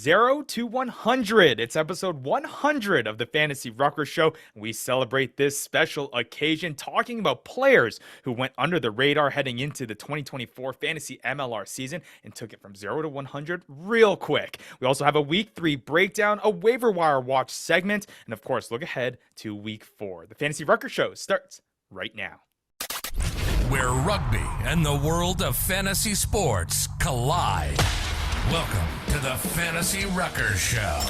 0 to 100. It's episode 100 of the Fantasy Ruckers Show. We celebrate this special occasion talking about players who went under the radar heading into the 2024 Fantasy MLR season and took it from 0 to 100 real quick. We also have a Week 3 breakdown, a Waiver-Wire watch segment, and of course, look ahead to Week 4. The Fantasy Ruckers Show starts right now. Where rugby and the world of fantasy sports collide. Welcome to the Fantasy Ruckers Show,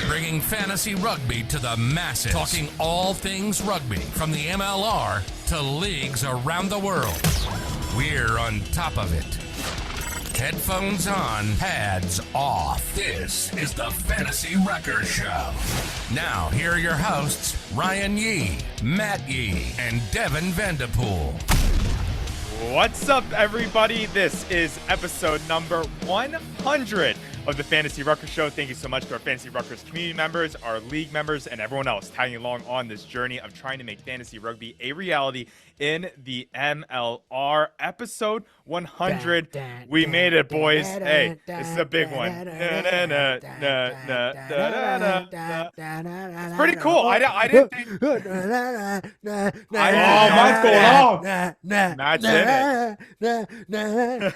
bringing fantasy rugby to the masses, talking all things rugby from the MLR to leagues around the world. We're on top of it. Headphones on, pads off. This is the Fantasy Ruckers Show. Now, here are your hosts, Ryan Yee, Matt Yee, and Devin Vanderpool. What's up, everybody? This is episode number 100 of the Fantasy Ruckers Show. Thank you so much to our Fantasy Ruckers community members, our league members, and everyone else tagging along on this journey of trying to make fantasy rugby a reality in the MLR. Episode 100. We made it, boys. Hey, this is a big one. It's pretty cool. I didn't think... mine's going off. Matt's in it.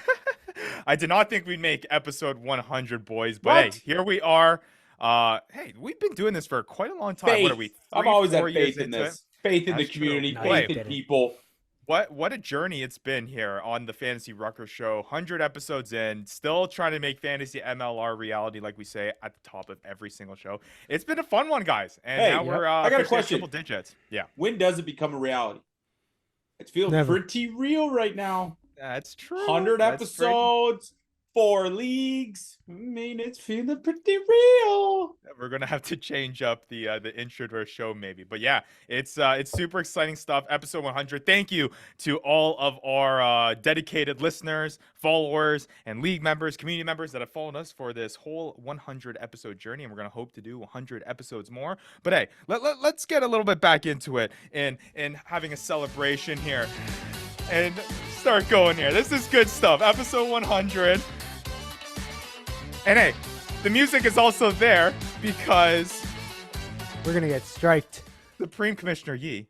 I did not think we'd make episode 100, boys, but hey, here we are. Hey, we've been doing this for quite a long time. Faith. What are we? I've always had faith in this. Faith in the That's community, true. faith in people. What a journey it's been here on the Fantasy Ruckers Show. 100 episodes in, still trying to make Fantasy MLR reality, like we say at the top of every single show. It's been a fun one, guys. And Hey, now we're I got a officially at question. triple digits. Yeah, When does it become a reality? It feels Never. pretty real right now. that's true. 100 That's episodes, 4 leagues. I mean, it's feeling pretty real. We're gonna have to change up the intro to our show maybe, but yeah, it's super exciting stuff. Episode 100. Thank you to all of our dedicated listeners, followers, and league members, community members that have followed us for this whole 100 episode journey, and we're gonna hope to do 100 episodes more. But hey, let's get a little bit back into it and having a celebration here and start going here. This is good stuff. Episode 100. And hey, the music is also there because We're gonna get striked. Supreme Commissioner Yee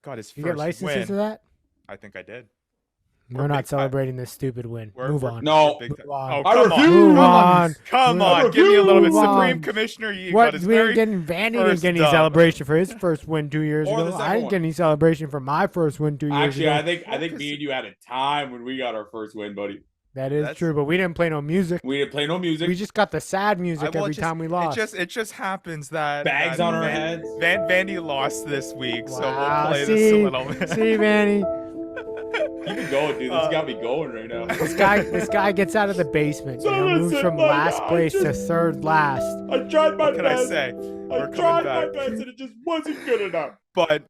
got his You first get licenses win. to that? I think I did. We're big not celebrating this stupid win. Move on. No. Big time. Move on. Oh, I come on. refuse. Move Come on. on. Come Move on. on. Give me a little bit. Move Supreme on. Commissioner Yee got What? his We very ain't getting Vandy didn't first get any dub. celebration for his first win 2 years Or the ago. second I didn't one. get any celebration for my first win 2 years Actually, ago. I think me and you had a time when we got our first win, buddy. That is That's- true, but we didn't play no music. We didn't play no music. We just got the sad music Well, every time we lost. It just happens that Bags that on our heads. Vandy lost this week, so Wow, we'll play see? this a little bit. See, Vanny? Keep it going, dude. This got me going right now. This guy gets out of the basement. You know, moves from last place to third last. I tried my What can I best. say? I We're tried coming my back. best, and it just wasn't good enough. But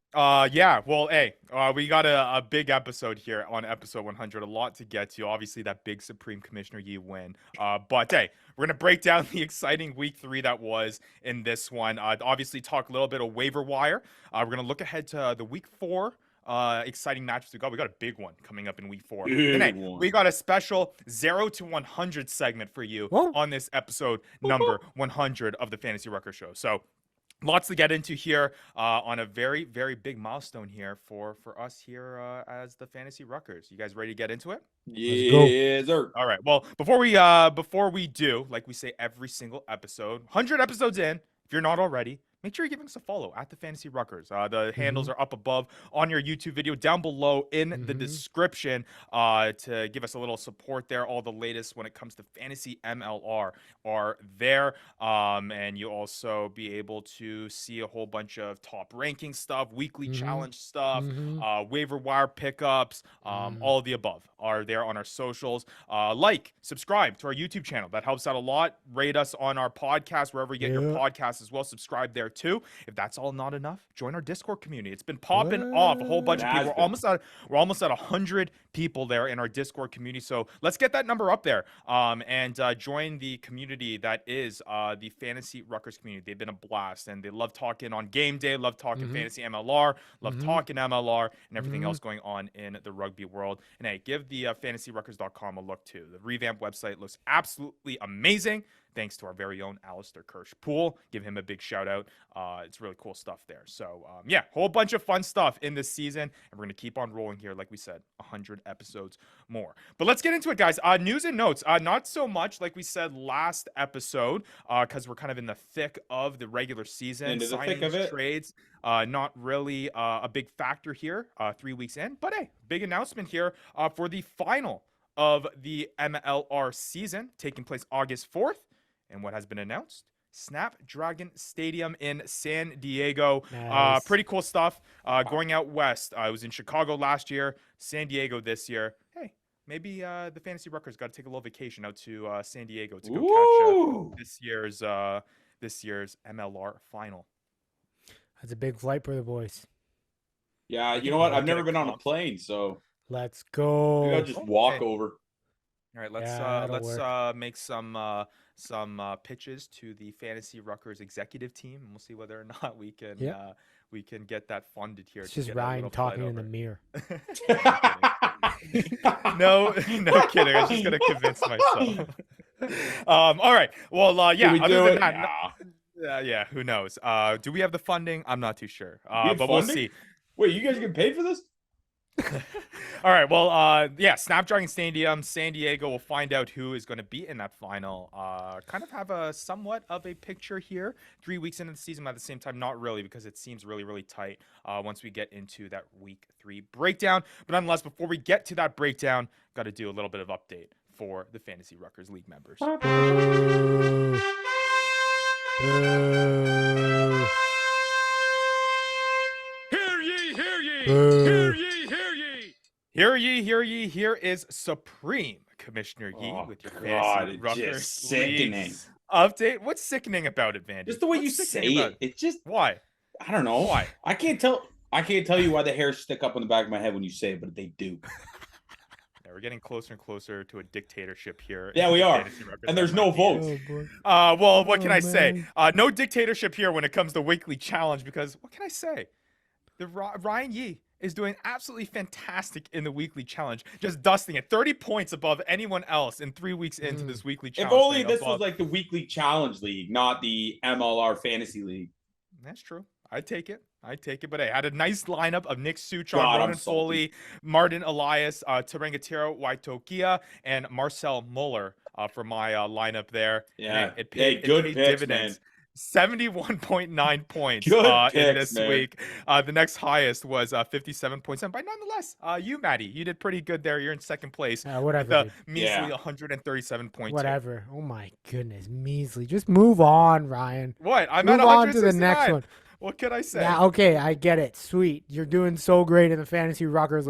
yeah, well, hey, we got a big episode here on episode 100. A lot to get to. Obviously, that big Supreme Commissioner Yee win. But hey, we're gonna break down the exciting Week 3 that was in this one. Obviously, talk a little bit of Waiver-Wire. We're gonna look ahead to the Week 4 exciting matches we got. We got a big one coming up in Week 4. Big And hey, one. we got a special 0 to 100 segment for you Whoa. on this episode number 100 of the Fantasy Ruckers Show. So. Lots to get into here on a very, very big milestone here for us here as the Fantasy Ruckers. You guys ready to get into it? Yes, sir. All right. Well, before we do, like we say every single episode, 100 episodes in, if you're not already, make sure you're giving us a follow at the Fantasy Ruckers. The handles are up above on your YouTube video, down below in the description to give us a little support there. All the latest when it comes to Fantasy MLR are there. And you'll also be able to see a whole bunch of top ranking stuff, weekly challenge stuff, waiver-wire pickups, all of the above are there on our socials. Subscribe to our YouTube channel. That helps out a lot. Rate us on our podcast, wherever you get your podcasts as well. Subscribe there too. If that's all not enough, join our Discord community. It's been popping off. A whole bunch of people. We're almost at 100 people there in our Discord community. So let's get that number up there. And join the community that is the Fantasy Ruckers community. They've been a blast, and they love talking on game day, love talking Fantasy MLR, love talking MLR, and everything else going on in the rugby world. And hey, give the fantasyruckers.com a look too. The revamped website looks absolutely amazing. thanks to our very own Alistair Kirsch-Poole. Give him a big shout out. It's really cool stuff there. So yeah, whole bunch of fun stuff in this season, and we're going to keep on rolling here. Like we said, 100 episodes more. But let's get into it, guys. News and notes. Not so much like we said last episode, because we're kind of in the thick of the regular season. Into the thick of Signings, it. trades, not really a big factor here 3 weeks in. But hey, big announcement here for the final of the MLR season taking place August 4th. And what has been announced? Snapdragon Stadium in San Diego. Nice. Pretty cool stuff. Going out west. I was in Chicago last year, San Diego this year. Hey, maybe the Fantasy Ruckers got to take a little vacation out to San Diego to go catch this year's MLR final. That's a big flight for the boys. Yeah, you know what? I've never been on a plane, so Let's go. maybe I'll just walk over. All right, let's Yeah, that'll make some pitches to the Fantasy Ruckers executive team, and we'll see whether or not we can get that funded here. It's to just get a Ryan little flight talking in the over. mirror. No kidding. I was just gonna convince myself. All right. Well, yeah. Can we Other do than it? that, Nah. yeah. Who knows? Do we have the funding? I'm not too sure. have But we'll funding? see. Wait, you guys get paid for this? All right. Well, yeah. Snapdragon Stadium, San Diego. We'll find out who is going to be in that final. Kind of have a somewhat of a picture here. 3 weeks into the season, but at the same time, not really, because it seems really, really tight once we get into that week 3 breakdown. But nonetheless, before we get to that breakdown, got to do a little bit of update for the Fantasy Ruckers League members. Boo. Boo. Hear ye, hear ye, Boo. hear ye, hear ye. Hear ye, hear ye. Here is Supreme Commissioner Yee Oh, with your God, Fantasy it's Ruckers just sickening. League update. What's sickening about it, Vandy? Just the way What's you say sickening about it. It's just, Why? I don't know. Why? I can't tell you why the hairs stick up on the back of my head when you say it, but they do. Yeah, we're getting closer and closer to a dictatorship here. Yeah, in we the are. Fantasy Ruckers And there's that no might be it. votes. Oh, boy. Well, what can Oh, I say? man. No dictatorship here when it comes to weekly challenge, because what can I say? The Ryan Yee is doing absolutely fantastic in the weekly challenge, just dusting it 30 points above anyone else in 3 weeks into this weekly challenge. If only thing, this above- was like the weekly challenge league, not the MLR fantasy league. That's true. I take it. But hey, had a nice lineup of Nick Suchon, God, I'm Ronan salty. Foley, Martin Elias, Tarangatiro Waitokia, and Marcel Muller for my lineup there. Yeah. And it Hey, paid, good it paid picks, dividends. 71.9 points Good in picks, this man. week. The next highest was 57.7. But nonetheless, you, Maddie, you did pretty good there. You're in second place. Whatever. The dude. measly Yeah. 137.2. Whatever. Oh my goodness, measly. Just move on, Ryan. What? I'm Move at on to the 169. next one. What could I say? Yeah, okay, I get it. Sweet. You're doing so great in the Fantasy Ruckers.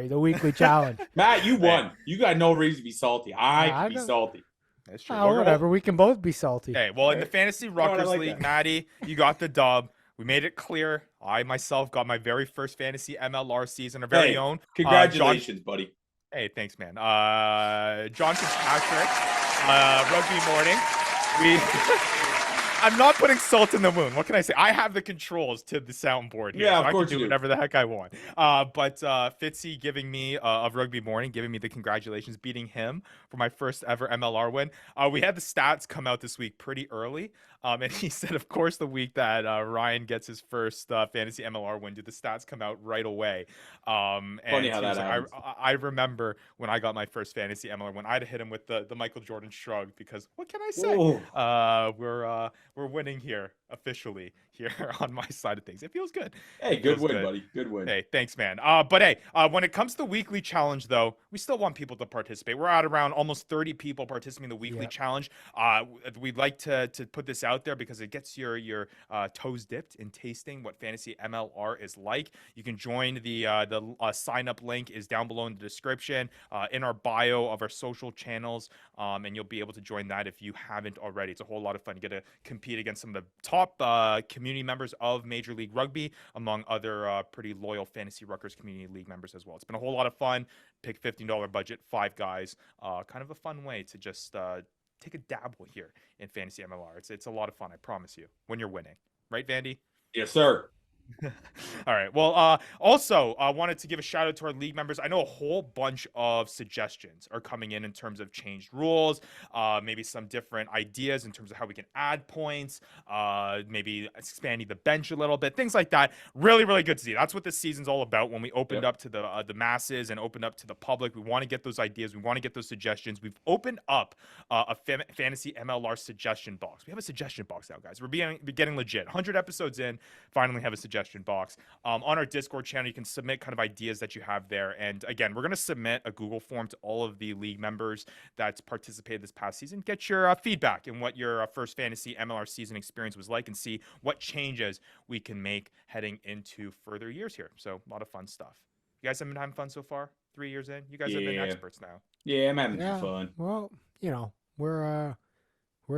The weekly challenge. Matt, you won. You got no reason to be salty. I Yeah, I can be know. salty. That's true. Oh, whatever. We can both be salty. Hey, well, in the Right. Fantasy what, I Ruckers like League, that. Maddie, you got the dub. We made it clear. I myself got my very first Fantasy MLR season, our very Hey, own. Congratulations, buddy. Hey, thanks, man. John Fitzpatrick, Rugby Morning. I'm not putting salt in the wound. What can I say? I have the controls to the soundboard here. Yeah, so of I course can do you do. whatever the heck I want. But Fitzy giving me of Rugby Morning, giving me the congratulations, beating him for my first ever MLR win. We had the stats come out this week pretty early. And he said, of course, the week that Ryan gets his first fantasy MLR win, do the stats come out right away? And Funny how he was that like, happens. I remember when I got my first fantasy MLR win, I'd hit him with the Michael Jordan shrug, because what can I say? Whoa. We're winning here officially here on my side of things. It feels good. Hey, It good feels win, buddy. Good win. Hey, thanks, man. But hey, when it comes to weekly challenge, though, we still want people to participate. We're at around almost 30 people participating in the weekly Yep. challenge. We'd like to put this out there because it gets your toes dipped in tasting what fantasy MLR is like. You can join the sign up link is down below in the description, in our bio of our social channels, and you'll be able to join that if you haven't already. It's a whole lot of fun. You get to compete against some of the top community members of Major League Rugby, among other pretty loyal Fantasy Ruckers Community League members as well. It's been a whole lot of fun. Pick $15 budget, 5 guys. Kind of a fun way to just take a dabble here in Fantasy MLR. It's a lot of fun, I promise you, when you're winning. Right, Vandy? Yes, sir. All right. Well, also, I wanted to give a shout out to our league members. I know a whole bunch of suggestions are coming in terms of changed rules, maybe some different ideas in terms of how we can add points, maybe expanding the bench a little bit, things like that. Really, really good to see. That's what this season's all about. When we opened up to the masses and opened up to the public, we want to get those ideas. We want to get those suggestions. We've opened up a fantasy MLR suggestion box. We have a suggestion box now, guys. We're getting legit. 100 episodes in, finally have a suggestion box. On our Discord channel, you can submit kind of ideas that you have there. And again, we're going to submit a Google form to all of the league members that's participated this past season. Get your feedback and what your first fantasy MLR season experience was like, and see what changes we can make heading into further years here. So a lot of fun stuff. You guys have been having fun so far? 3 years in? You guys have been experts now. Yeah, I'm having fun. Well, you know, we're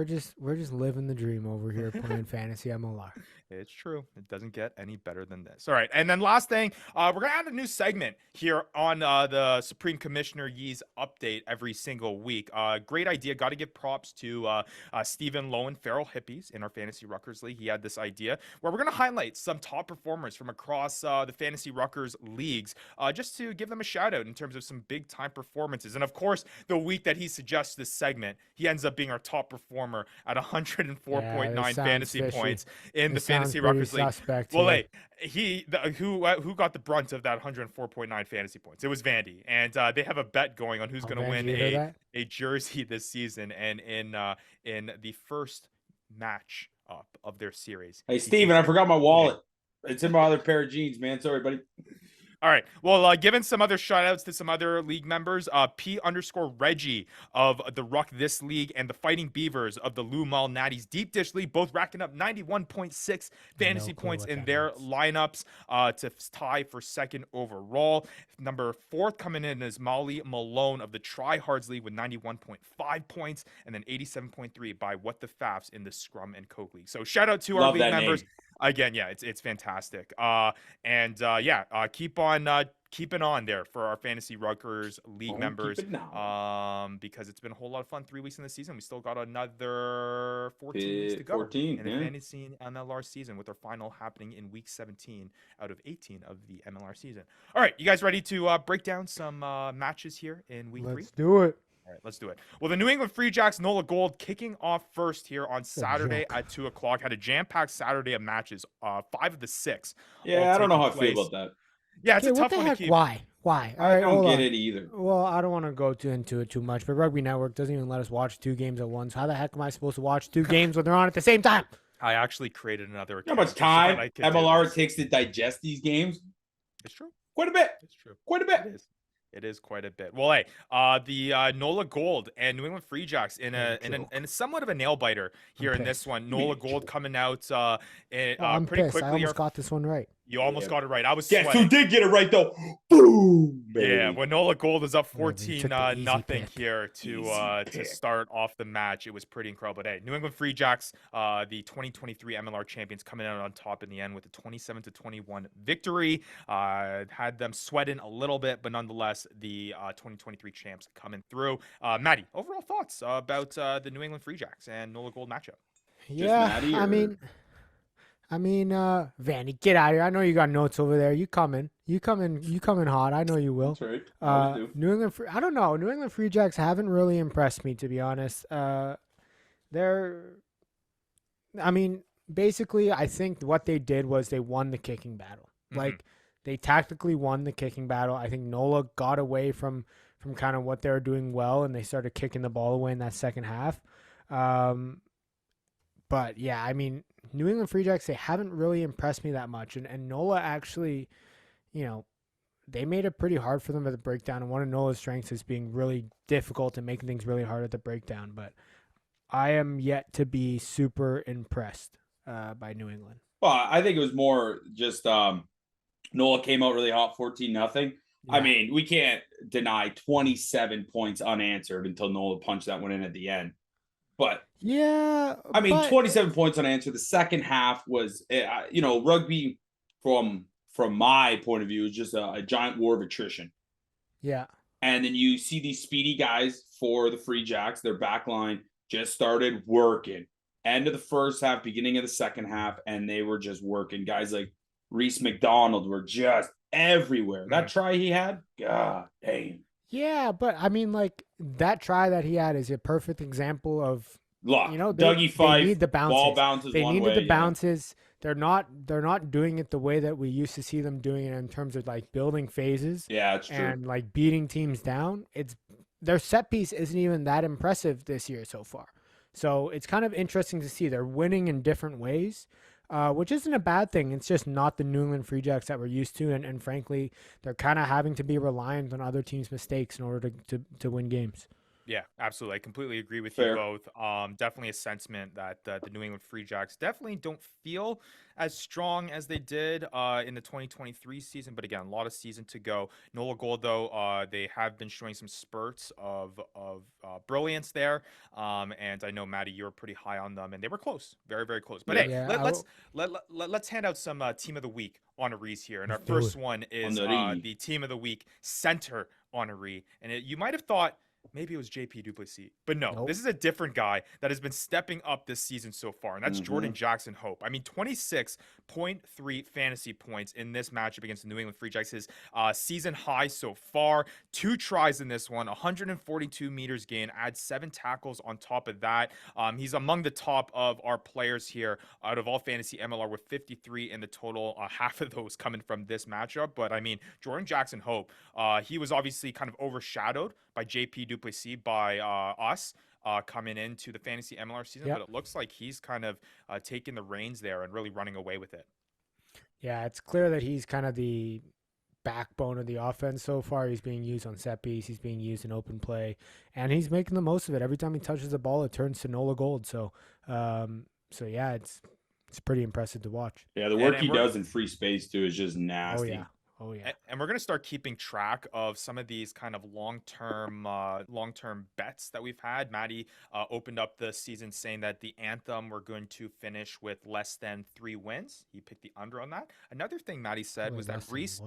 just living the dream over here playing fantasy MLR. It's true. It doesn't get any better than this. All right. And then last thing, we're going to add a new segment here on the Supreme Commissioner Yee's update every single week. Great idea. Got to give props to Stephen Lowen, Feral Hippies in our Fantasy Ruckers League. He had this idea where we're going to highlight some top performers from across the Fantasy Ruckers leagues, just to give them a shout out in terms of some big time performances. And of course, the week that he suggests this segment, he ends up being our top performer at 104.9 fantasy points in the Fantasy Ruckers League. Well, hey, who got the brunt of that 104.9 fantasy points? It was Vandy, and they have a bet going on who's going to win a jersey this season, and in the first match up of their series. Hey, Steven, I forgot my wallet. It's in my other pair of jeans, man. Sorry, buddy. All right. Well, giving some other shout outs to some other league members, P_Reggie of the Ruck This League and the Fighting Beavers of the Lou Mal Natties Deep Dish League, both racking up 91.6 fantasy points in their lineups to tie for second overall. Number 4th coming in is Molly Malone of the Try Hards League with 91.5 points, and then 87.3 by What the Faffs in the Scrum and Coke League. So shout out to our league members. Again, yeah, it's fantastic. Keep on keeping on there for our Fantasy Ruckers League members, because it's been a whole lot of fun. 3 weeks in the season. We still got another 14 weeks to go in the Fantasy MLR season, with our final happening in week 17 out of 18 of the MLR season. All right, you guys ready to break down some matches here in week 3? Let's do it. All right, let's do it. Well, the New England Free Jacks NOLA Gold kicking off first here on Saturday at 2 o'clock. Had a jam-packed Saturday of matches, 5 of the 6. Yeah, I don't know how I feel about that. Yeah, it's a tough one to keep. Why? All right, I don't get it either. Well, I don't want to go into it too much, but Rugby Network doesn't even let us watch 2 games at once. How the heck am I supposed to watch 2 games when they're on at the same time? I actually created another account. How much time MLR takes to digest these games? It's true. Quite a bit. It's true. Quite a bit. It is quite a bit. Well, hey, the NOLA Gold and New England Free Jacks in a somewhat of a nail biter here in this one. NOLA Gold coming out pretty quickly. I almost got this one right. You almost got it right. I was sweating. Guess who did get it right, though? Boom, baby. Yeah, when NOLA Gold is up 14-0 here to start off the match, it was pretty incredible. But hey, New England Free Jacks, the 2023 MLR champions, coming out on top in the end with a 27-21 victory. Had them sweating a little bit, but nonetheless, the 2023 champs coming through. Maddie, overall thoughts about the New England Free Jacks and NOLA Gold matchup? Yeah, I mean, Vandy, get out of here. I know you got notes over there. You coming hot. I know you will. That's right. New England I don't know. New England Free Jacks haven't really impressed me, to be honest. Basically, I think what they did was they won the kicking battle. Mm-hmm. Like, they tactically won the kicking battle. I think NOLA got away from kind of what they were doing well, and they started kicking the ball away in that second half. But yeah, I mean, New England Free Jacks, they haven't really impressed me that much. And NOLA actually, they made it pretty hard for them at the breakdown. And one of NOLA's strengths is being really difficult and making things really hard at the breakdown. But I am yet to be super impressed by New England. Well, I think it was more just NOLA came out really hot, 14-0. Yeah. I mean, we can't deny 27 points unanswered until NOLA punched that one in at the end. But yeah, 27 points unanswered. The second half was, rugby from my point of view is just a giant war of attrition. Yeah. And then you see these speedy guys for the Free Jacks, their back line just started working. End of the first half, beginning of the second half, and they were just working. Guys like Reese McDonald were just everywhere. That try he had, God dang. Yeah, but I mean, like that try that he had is a perfect example of, Look, you know, Dougie they Fife, need the bounces. ball bounces They one needed way. the bounces. They're not doing it the way that we used to see them doing it in terms of like building phases. Yeah, it's true. And like beating teams down. It's their set piece isn't even that impressive this year so far. So it's kind of interesting to see they're winning in different ways, which isn't a bad thing. It's just not the New England Free Jacks that we're used to, and frankly, they're kind of having to be reliant on other teams' mistakes in order to win games. Yeah, absolutely. I completely agree with Fair. you both. Definitely a sentiment that the New England Free Jacks definitely don't feel as strong as they did in the 2023 season. But again, a lot of season to go. NOLA Gold, though, they have been showing some spurts of brilliance there. And I know, Maddie, you were pretty high on them, and they were close, very, very close. But hey, let's hand out some Team of the Week honorees here. And our first one is the Team of the Week center honoree. And you might have thought maybe it was JP Duplessis, but no, This is a different guy that has been stepping up this season so far, and that's Jordan Jackson Hope. I mean, 26.3 fantasy points in this matchup against the New England Free Jacks, his season high so far. 2 tries in this one, 142 meters gain, add 7 tackles on top of that. He's among the top of our players here out of all fantasy MLR with 53 in the total, half of those coming from this matchup. But I mean, Jordan Jackson Hope, he was obviously kind of overshadowed by JP Duplessis by us coming into the fantasy MLR season, but it looks like he's kind of taking the reins there and really running away with it. Yeah, it's clear that he's kind of the backbone of the offense so far. He's being used on set piece, he's being used in open play, and he's making the most of it. Every time he touches the ball, it turns to NOLA Gold. So yeah, it's pretty impressive to watch. Yeah, the work he does in free space too is just nasty. Oh yeah. And we're going to start keeping track of some of these kind of long-term bets that we've had. Maddie opened up the season saying that the Anthem were going to finish with less than 3 wins. He picked the under on that. Another thing Maddie said was that Reese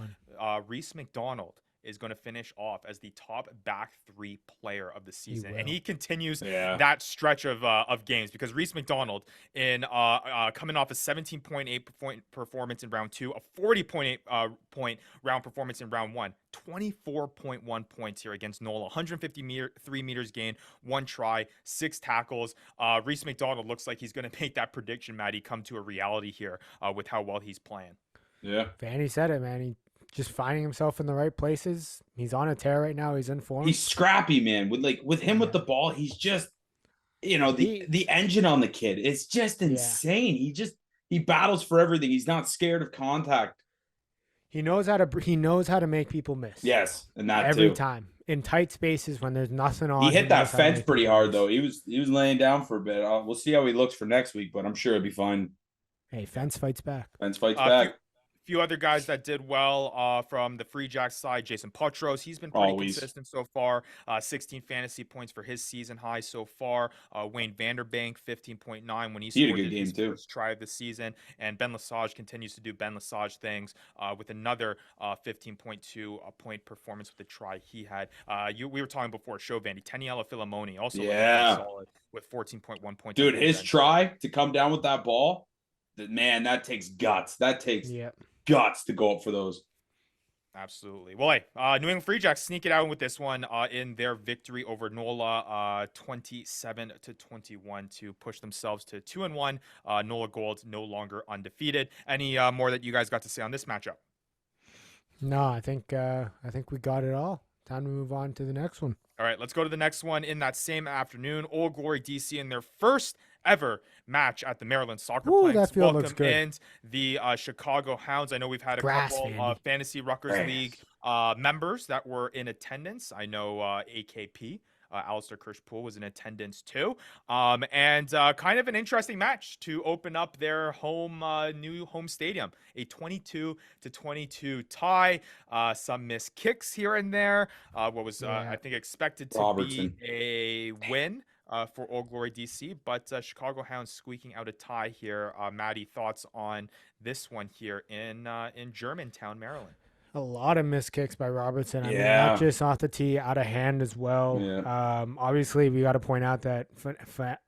McDonald is going to finish off as the top back 3 player of the season, and he continues that stretch of games, because Reese McDonald in coming off a 17.8 point performance in round 2, a 40.8 point round performance in round 1, 24.1 points here against NOLA, 153 meters gain, 1 try, 6 tackles. Reese McDonald looks like he's going to make that prediction, Maddie, come to a reality here with how well he's playing. Yeah, Vanny said it, man. He just finding himself in the right places. He's on a tear right now. He's in form. He's scrappy, man. With him with the ball, he's just, the engine on the kid. It's just insane. He battles for everything. He's not scared of contact. He knows how to make people miss. Yes, and that every too. time in tight spaces when there's nothing on. He hit that fence pretty hard though. He was laying down for a bit. We'll see how he looks for next week, but I'm sure it'll be fine. Hey, fence fights back. Fence fights back. Few other guys that did well from the Free Jacks side. Jason Potros, he's been pretty consistent so far. 16 fantasy points for his season high so far. Wayne Vanderbank, 15.9 when he scored his first try of the season. And Ben Lesage continues to do Ben Lesage things with another 15.2 point performance with the try he had. We were talking before, show Vandy. Teniela Filimoni also solid with 14.1 points. Dude, his try to come down with that ball, that takes guts. That takes guts to go up for those. Absolutely. Well, hey, New England Free Jacks sneak it out with this one in their victory over NOLA, 27-21 to push themselves to 2-1. NOLA Gold no longer undefeated. Any more that you guys got to say on this matchup? No, I think we got it all. Time to move on to the next one. All right, let's go to the next one in that same afternoon. Old Glory DC in their first ever match at the Maryland Soccer Planks. That field looks good. And the Chicago Hounds. I know we've had a couple of Fantasy Ruckers League members that were in attendance. I know AKP. Alistair Kirschpool was in attendance too. And kind of an interesting match to open up their new home stadium. A 22-22 tie. Some missed kicks here and there. What was, I think, expected to be a win for Old Glory DC, but Chicago Hounds squeaking out a tie here. Maddie, thoughts on this one here in Germantown, Maryland? A lot of missed kicks by Robertson. I mean, Yeah. not just off the tee, out of hand as well. Yeah. Obviously, we got to point out that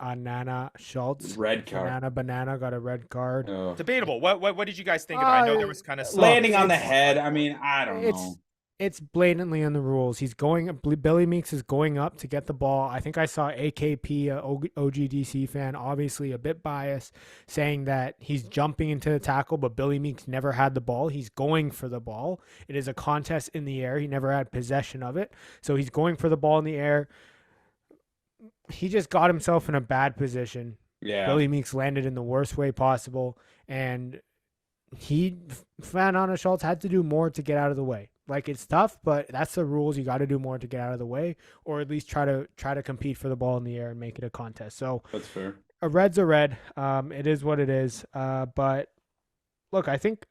Nana Schultz, Red card. Banana got a red card. Oh. Debatable. What did you guys think of it? I know there was kind of Landing on the it's- head. I mean, I don't know. It's blatantly in the rules. Billy Meeks is going up to get the ball. I think I saw AKP, a OGDC fan, obviously a bit biased, saying that he's jumping into the tackle, but Billy Meeks never had the ball. He's going for the ball. It is a contest in the air. He never had possession of it. So he's going for the ball in the air. He just got himself in a bad position. Yeah. Billy Meeks landed in the worst way possible. And Anna Schultz had to do more to get out of the way. Like, it's tough, but that's the rules. You got to do more to get out of the way, or at least try to compete for the ball in the air and make it a contest. So That's fair. a red's a red. It is what it is. But look, I think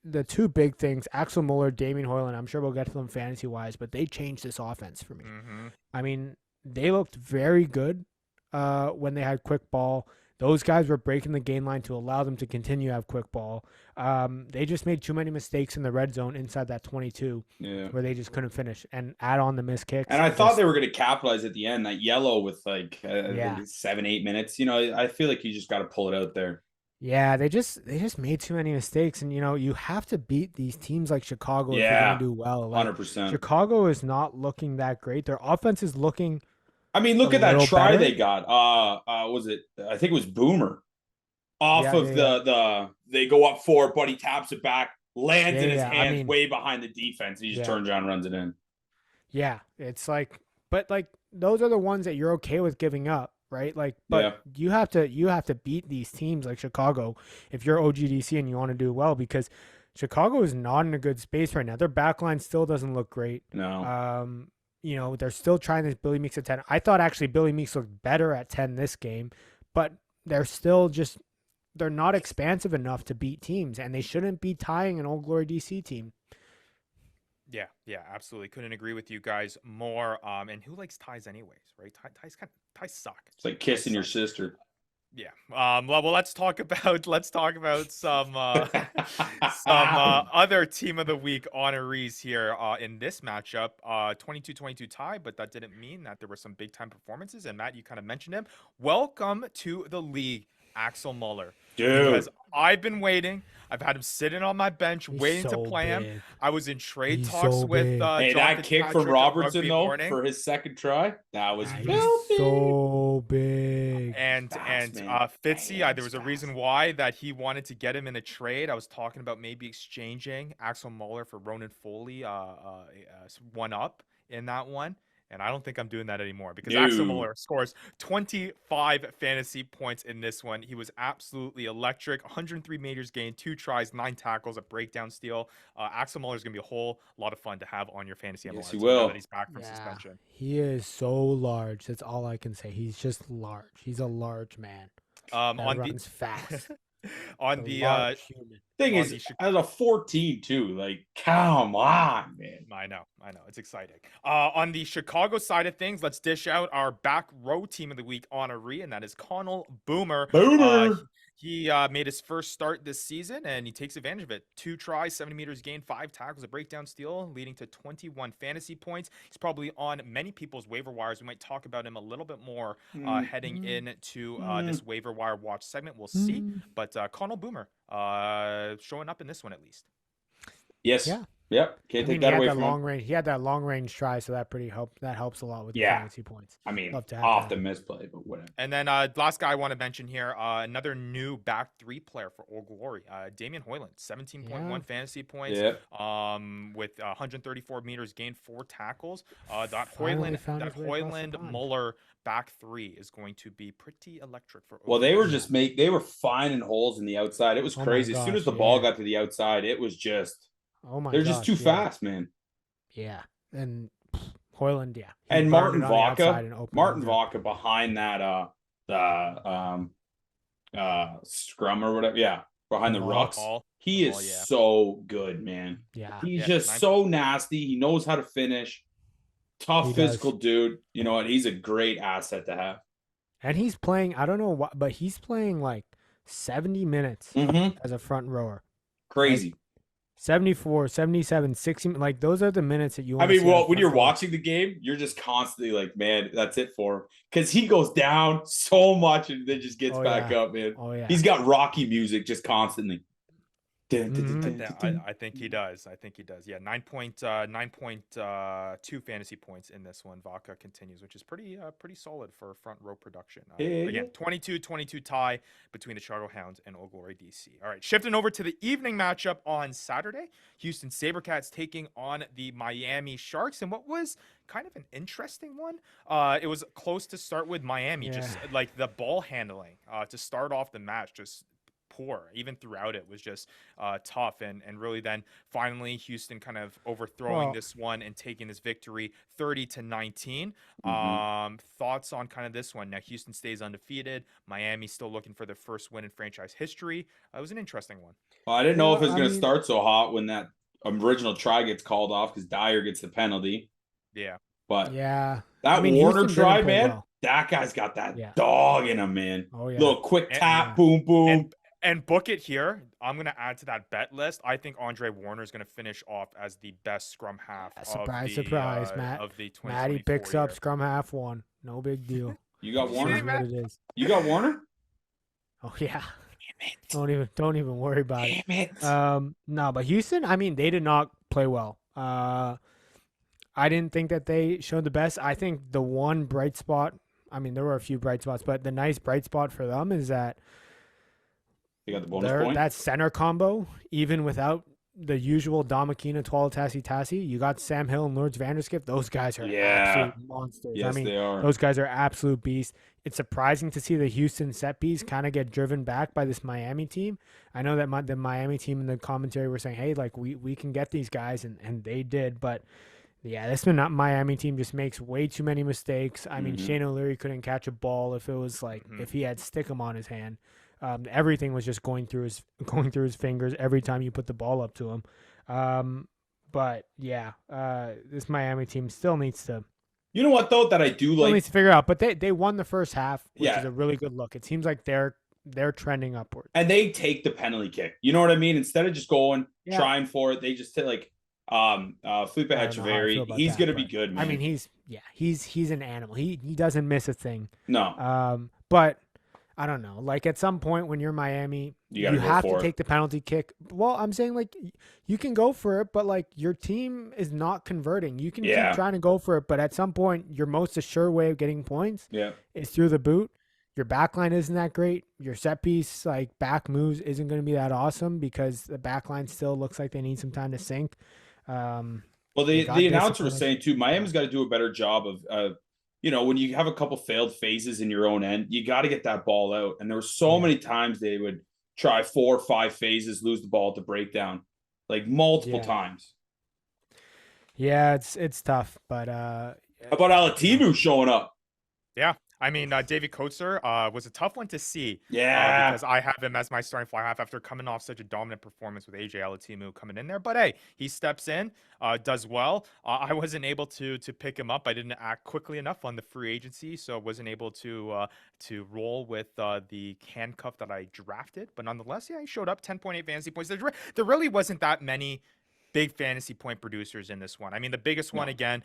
the two big things, Axel Muller, Damien Hoyland, I'm sure we'll get to them fantasy wise, but they changed this offense for me. Mm-hmm. I mean, they looked very good when they had quick ball. Those guys were breaking the gain line to allow them to continue to have quick ball. They just made too many mistakes in the red zone inside that 22 where they just couldn't finish and add on the missed kicks. And I thought they were going to capitalize at the end, that yellow with like 7-8 minutes. You know, I feel like you just got to pull it out there. Yeah, they just made too many mistakes. And, you have to beat these teams like Chicago if you're going to do well. Like, 100%. Chicago is not looking that great. Their offense is looking I mean, look at that try better. they got. Was it? I think it was Boomer. They go up for it, but he taps it back, lands in his hands way behind the defense. And he just turns around and runs it in. Yeah, it's like, but like those are the ones that you're okay with giving up, right? Like, but you have to beat these teams like Chicago if you're OGDC and you want to do well, because Chicago is not in a good space right now. Their backline still doesn't look great. No. They're still trying this Billy Meeks at 10. I thought actually Billy Meeks looked better at 10 this game, but they're still they're not expansive enough to beat teams, and they shouldn't be tying an Old Glory DC team. Yeah, absolutely. Couldn't agree with you guys more. And who likes ties anyways, right? Ties suck. It's like kissing your sister. Yeah. Well, let's talk about some other team of the week honorees here in this matchup. 22-22 tie, but that didn't mean that there were some big time performances. And Matt, you kind of mentioned him. Welcome to the league, Axel Muller. Dude. Because I've been waiting. I've had him sitting on my bench waiting to play him. I was in trade talks with that kick from Robertson though for his second try. That was so big. And Fitzy, there was a reason why that he wanted to get him in a trade. I was talking about maybe exchanging Axel Muller for Ronan Foley, one up in that one. And I don't think I'm doing that anymore because Axel Muller scores 25 fantasy points in this one. He was absolutely electric. 103 meters gained, 2 tries, 9 tackles, a breakdown steal. Axel Muller is going to be a whole lot of fun to have on your fantasy MLR. Yes, he will. That he's back from suspension. He is so large. That's all I can say. He's just large. He's a large man. Runs fast. On the thing is, as a 14 too, like, come on, man. I know, it's exciting. On the Chicago side of things, let's dish out our back row team of the week honoree, and that is Connell Boomer. He made his first start this season, and he takes advantage of it. 2 tries, 70 meters gained, 5 tackles, a breakdown steal, leading to 21 fantasy points. He's probably on many people's waiver wires. We might talk about him a little bit more heading into this waiver wire watch segment. We'll see. But Connell Boomer showing up in this one at least. Yes. Yeah. Yep. Can't take that away from him. He had that long range try, so that helps a lot with the fantasy points. I mean, off the misplay, but whatever. And then last guy I want to mention here, another new back 3 player for Old Glory, Damien Hoyland, 17.1 fantasy points, with 134 meters gained, 4 tackles. That Hoyland Muller back 3 is going to be pretty electric for Old Glory. They were finding holes in the outside. It was crazy. As soon as the ball got to the outside, it was just they're just too fast, man. Yeah. And Hoyland, and Martin Vaca behind that scrum or whatever. Yeah. Behind the rucks. He is so good, man. Yeah. He's just so nasty. He knows how to finish. Tough physical dude. You know what? He's a great asset to have. And he's playing, I don't know what, but he's playing like 70 minutes as a front rower. Crazy. 74, 77, 60. Like, those are the minutes that you want I to mean, see. well, when you're watching the game, you're just constantly like, man, that's it for him. Because he goes down so much and then just gets back up, man. Oh, yeah. He's got Rocky music just constantly. I think he does. I think he does. Yeah, 9.2 fantasy points in this one. Vaca continues, which is pretty solid for front row production. Again, 22-22 tie between the Chicago Hounds and Old Glory DC. All right, shifting over to the evening matchup on Saturday, Houston SaberCats taking on the Miami Sharks, and what was kind of an interesting one. It was close to start with Miami, just like the ball handling to start off the match, just poor even throughout. It was just tough, and really then finally Houston kind of overthrowing this one and taking this victory 30-19. Thoughts on kind of this one? Now Houston stays undefeated, Miami still looking for their first win in franchise history. It was an interesting one. Well, I didn't know if it was going to start so hot when that original try gets called off because Dyer gets the penalty. But that Warner Houston try, man, that guy's got that dog in him, man. Little quick tap, boom, boom. And book it here. I'm going to add to that bet list. I think Andre Warner is going to finish off as the best scrum half surprise, Matt. Of the 2024 Matty picks up scrum half one. No big deal. You got Warner? What it is. You got Warner? Oh, yeah. Don't even worry about it. Damn it. No, but Houston, I mean, they did not play well. I didn't think that they showed the best. I think the one bright spot, I mean, there were a few bright spots, but the nice bright spot for them is that you got the bonus point? That center combo, even without the usual Damakina, Tassi, you got Sam Hill and Lourdes Vanderskip. Those guys are absolute monsters. Yes, they are. Those guys are absolute beasts. It's surprising to see the Houston set piece kind of get driven back by this Miami team. I know that the Miami team in the commentary were saying, hey, like we can get these guys, and they did. But, yeah, this Miami team just makes way too many mistakes. I mean, Shane O'Leary couldn't catch a ball if it was like if he had Stickum on his hand. Everything was just going through his fingers every time you put the ball up to him. But yeah, this Miami team still needs to. You know what though that I do like. Needs to figure out, but they won the first half, which is a really good look. It seems like they're trending upward. And they take the penalty kick. You know what I mean? Instead of just going trying for it, they just take like Felipe Echeverry. He's gonna be good, man. I mean, he's an animal. He doesn't miss a thing. No. But I don't know. Like at some point when you're Miami, you have to take the penalty kick. Well, I'm saying like you can go for it, but like your team is not converting. You can keep trying to go for it, but at some point your most assured way of getting points is through the boot. Your back line isn't that great. Your set piece, like back moves, isn't going to be that awesome because the back line still looks like they need some time to sink. Well, the announcer was saying too, Miami's got to do a better job of when you have a couple failed phases in your own end, you got to get that ball out. And there were so many times they would try 4 or 5 phases, lose the ball at the breakdown, like multiple times. Yeah, it's tough, but how about Alatimu showing up? Yeah. I mean, David Coates was a tough one to see. Yeah. Because I have him as my starting fly half after coming off such a dominant performance with AJ Alatimu coming in there. But hey, he steps in, does well. I wasn't able to pick him up. I didn't act quickly enough on the free agency, so I wasn't able to roll with the handcuff that I drafted. But nonetheless, yeah, he showed up, 10.8 fantasy points. There really wasn't that many big fantasy point producers in this one. I mean, the biggest one again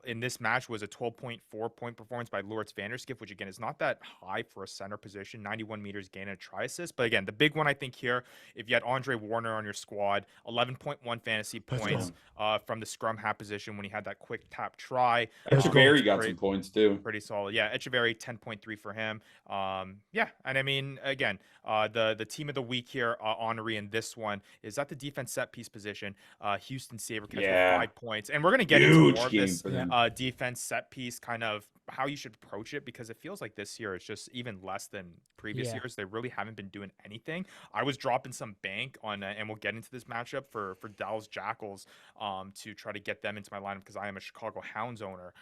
in this match was a 12.4 point performance by Lourdes Vanderskip, which again is not that high for a center position, 91 meters gain and a try assist. But again, the big one I think here, if you had Andre Warner on your squad, 11.1 fantasy points from the scrum half position when he had that quick tap try. Echeverry got some points too. Pretty solid. Yeah, Echeverry 10.3 for him. Yeah, and I mean, again, the team of the week here, Henry in this one, is at the defense set piece position. Houston SaberCats with 5 points, and we're going to get into more of this defense set piece, kind of how you should approach it, because it feels like this year it's just even less than previous years. They really haven't been doing anything. I was dropping some bank on, and we'll get into this matchup for Dallas Jackals to try to get them into my lineup because I am a Chicago Hounds owner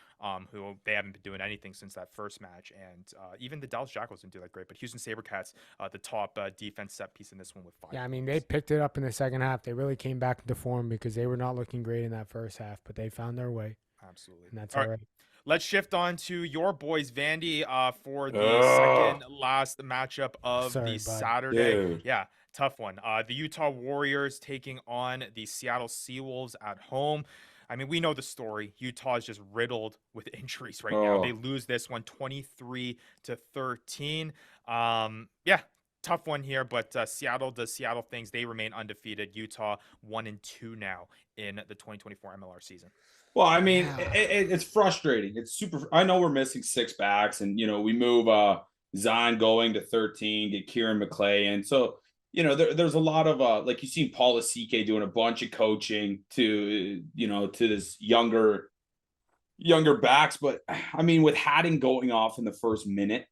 who they haven't been doing anything since that first match, and even the Dallas Jackals didn't do that great. But Houston SaberCats, the top defense set piece in this one with 5. Yeah, I mean, they picked it up in the second half. They really came back into form because they were not looking great in that first half, but they found their way. Absolutely. And that's all right. let's shift on to your boys, Vandy, for the Ugh. second last matchup of Sorry, the bud. Saturday. Dude. Yeah, tough one. The Utah Warriors taking on the Seattle Seawolves at home. I mean, we know the story. Utah is just riddled with injuries right now. They Oh. lose this one 23-13. Yeah, tough one here, but Seattle does Seattle things. They remain undefeated. Utah 1-2 now in the 2024 MLR season. Well, I mean, Yeah. it's frustrating. It's super. I know we're missing 6 backs, and we move Zion going to 13, get Kieran McClay, and so there's a lot of like you've seen Paul Asike doing a bunch of coaching to to this younger backs, but I mean with Haddon going off in the first minute,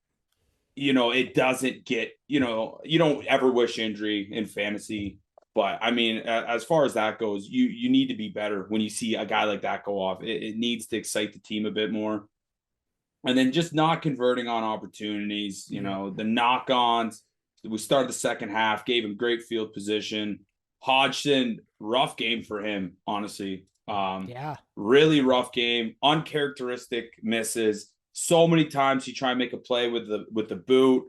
it doesn't get you don't ever wish injury in fantasy. But I mean, as far as that goes, you need to be better when you see a guy like that go off. It needs to excite the team a bit more. And then just not converting on opportunities, the knock-ons. We started the second half, gave him great field position. Hodgson, rough game for him, honestly. Yeah. Really rough game, uncharacteristic misses. So many times he tried to make a play with the boot,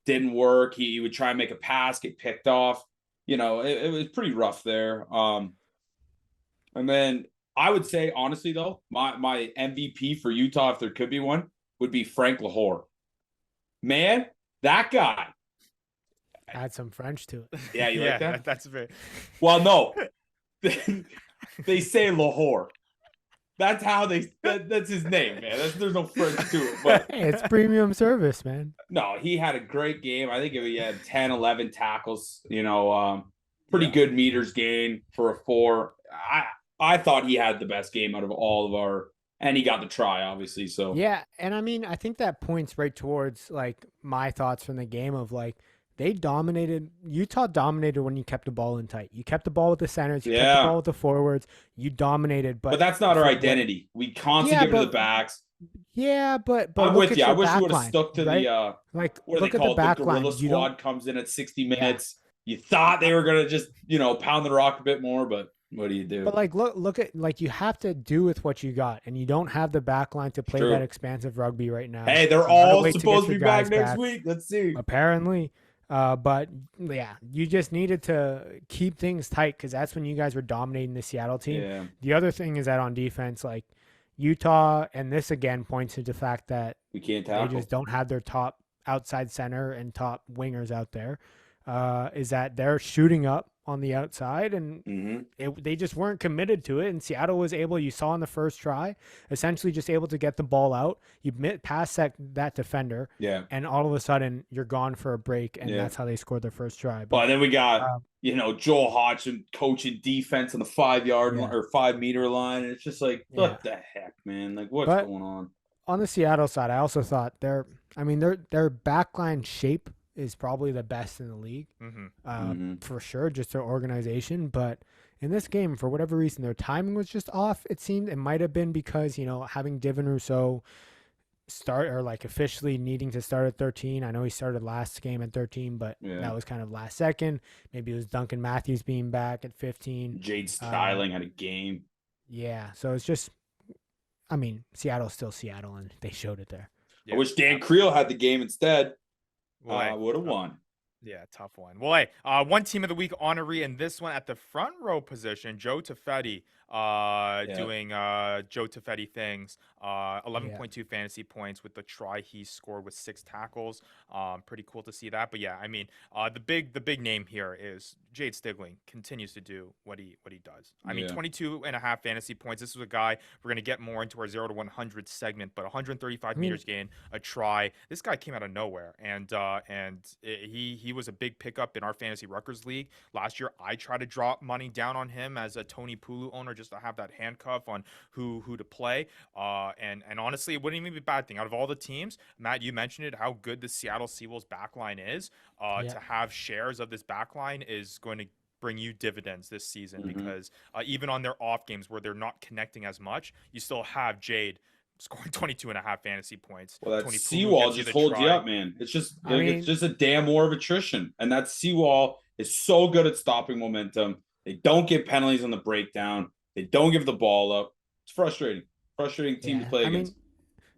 didn't work. He would try and make a pass, get picked off. It was pretty rough there. And then I would say, honestly, though, my MVP for Utah, if there could be one, would be Frank Lahore. Man, that guy. Add some French to it. Yeah, you like that? That's very. Well, no. They say Lahore. That's how that's his name, man. There's no French to it. But Hey, it's premium service, man. no, he had a great game. I think he had 10, 11 tackles, pretty good meters gain for a 4. I thought he had the best game out of all of our, and he got the try, obviously. So Yeah, and I mean, I think that points right towards like my thoughts from the game of like Utah dominated when you kept the ball in tight. You kept the ball with the centers, you kept the ball with the forwards, you dominated. But that's not our identity. We constantly give it to the backs. Yeah, but I'm look with at you. I your wish back we would have line, stuck to right? the like what do look they at call the it? back The line. Gorilla You don't Squad comes in at 60 minutes. You thought they were gonna just pound the rock a bit more, but what do you do? But like look at like you have to do with what you got, and you don't have the back line to play True. that expansive rugby right now. Hey, they're You gotta all wait to supposed get to be your back guys next week. Let's see. Apparently. But yeah, you just needed to keep things tight because that's when you guys were dominating the Seattle team. Yeah. The other thing is that on defense, like Utah, and this again points to the fact that We can't they tackle. just don't have their top outside center and top wingers out there. Is that they're shooting up on the outside, and they just weren't committed to it. And Seattle was able, you saw in the first try, essentially just able to get the ball out. You pass that defender, and all of a sudden you're gone for a break, and that's how they scored their first try. But then we got Joel Hodgson coaching defense on the 5-yard line or 5-meter line, and it's just like, what the heck, man? Like, what's going on? On the Seattle side, I also thought their backline shape is probably the best in the league, for sure, just their organization. But in this game, for whatever reason, their timing was just off. It seemed it might have been because, having Devin Rousseau start or like officially needing to start at 13. I know he started last game at 13, but that was kind of last second. Maybe it was Duncan Matthews being back at 15. Jade Styling had a game. Yeah. So it's just, I mean, Seattle's still Seattle, and they showed it there. I wish Dan Creel had the game instead. Would have won. Yeah, tough one. Well, hey, one team of the week honoree in this one at the front row position, Joe Tafetti, doing Joe Tafetti things. 11.2 fantasy points with the try he scored with 6 tackles. Pretty cool to see that. But yeah, I mean, the big name here is Jade Stigling continues to do what he does. I mean, 22.5 fantasy points. This was a guy we're gonna get more into our 0 to 100 segment, but 135 meters gain, a try. This guy came out of nowhere, and he was a big pickup in our Fantasy Ruckers League last year. I tried to drop money down on him as a Tony Pulu owner just to have that handcuff on who to play. And honestly, it wouldn't even be a bad thing. Out of all the teams, Matt, you mentioned it, how good the Seattle Seawolves backline is. To have shares of this backline is going to bring you dividends this season because even on their off games where they're not connecting as much, you still have Jade scoring 22.5 fantasy points. Well, that Seawall just holds you up, man. It's just it's just a damn war of attrition. And that Seawall is so good at stopping momentum. They don't get penalties on the breakdown. They don't give the ball up. It's frustrating. Frustrating team to play against.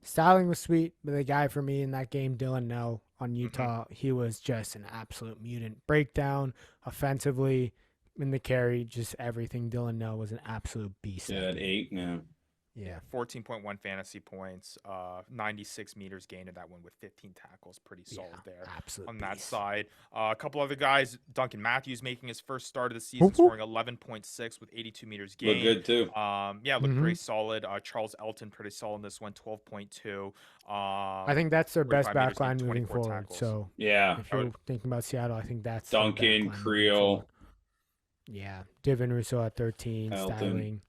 styling was sweet, but the guy for me in that game, Dylan Nell on Utah, he was just an absolute mutant. Breakdown, offensively, in the carry, just everything. Dylan Nell was an absolute beast. Yeah, at 8, yeah. Yeah. 14.1 fantasy points, 96 meters gained in that one with 15 tackles. Pretty solid there absolute on that beast. side. A couple other guys, Duncan Matthews making his first start of the season, scoring 11.6 with 82 meters gained. Look good too. Yeah, looked pretty solid. Charles Elton, pretty solid in this one, 12.2. I think that's their best 45 meters backline gained, moving 24 forward. tackles. So Yeah. if you're thinking about Seattle, I think that's their Duncan, backline moving Creel. forward. Yeah. Devin Rousseau at 13, Elton. Styling,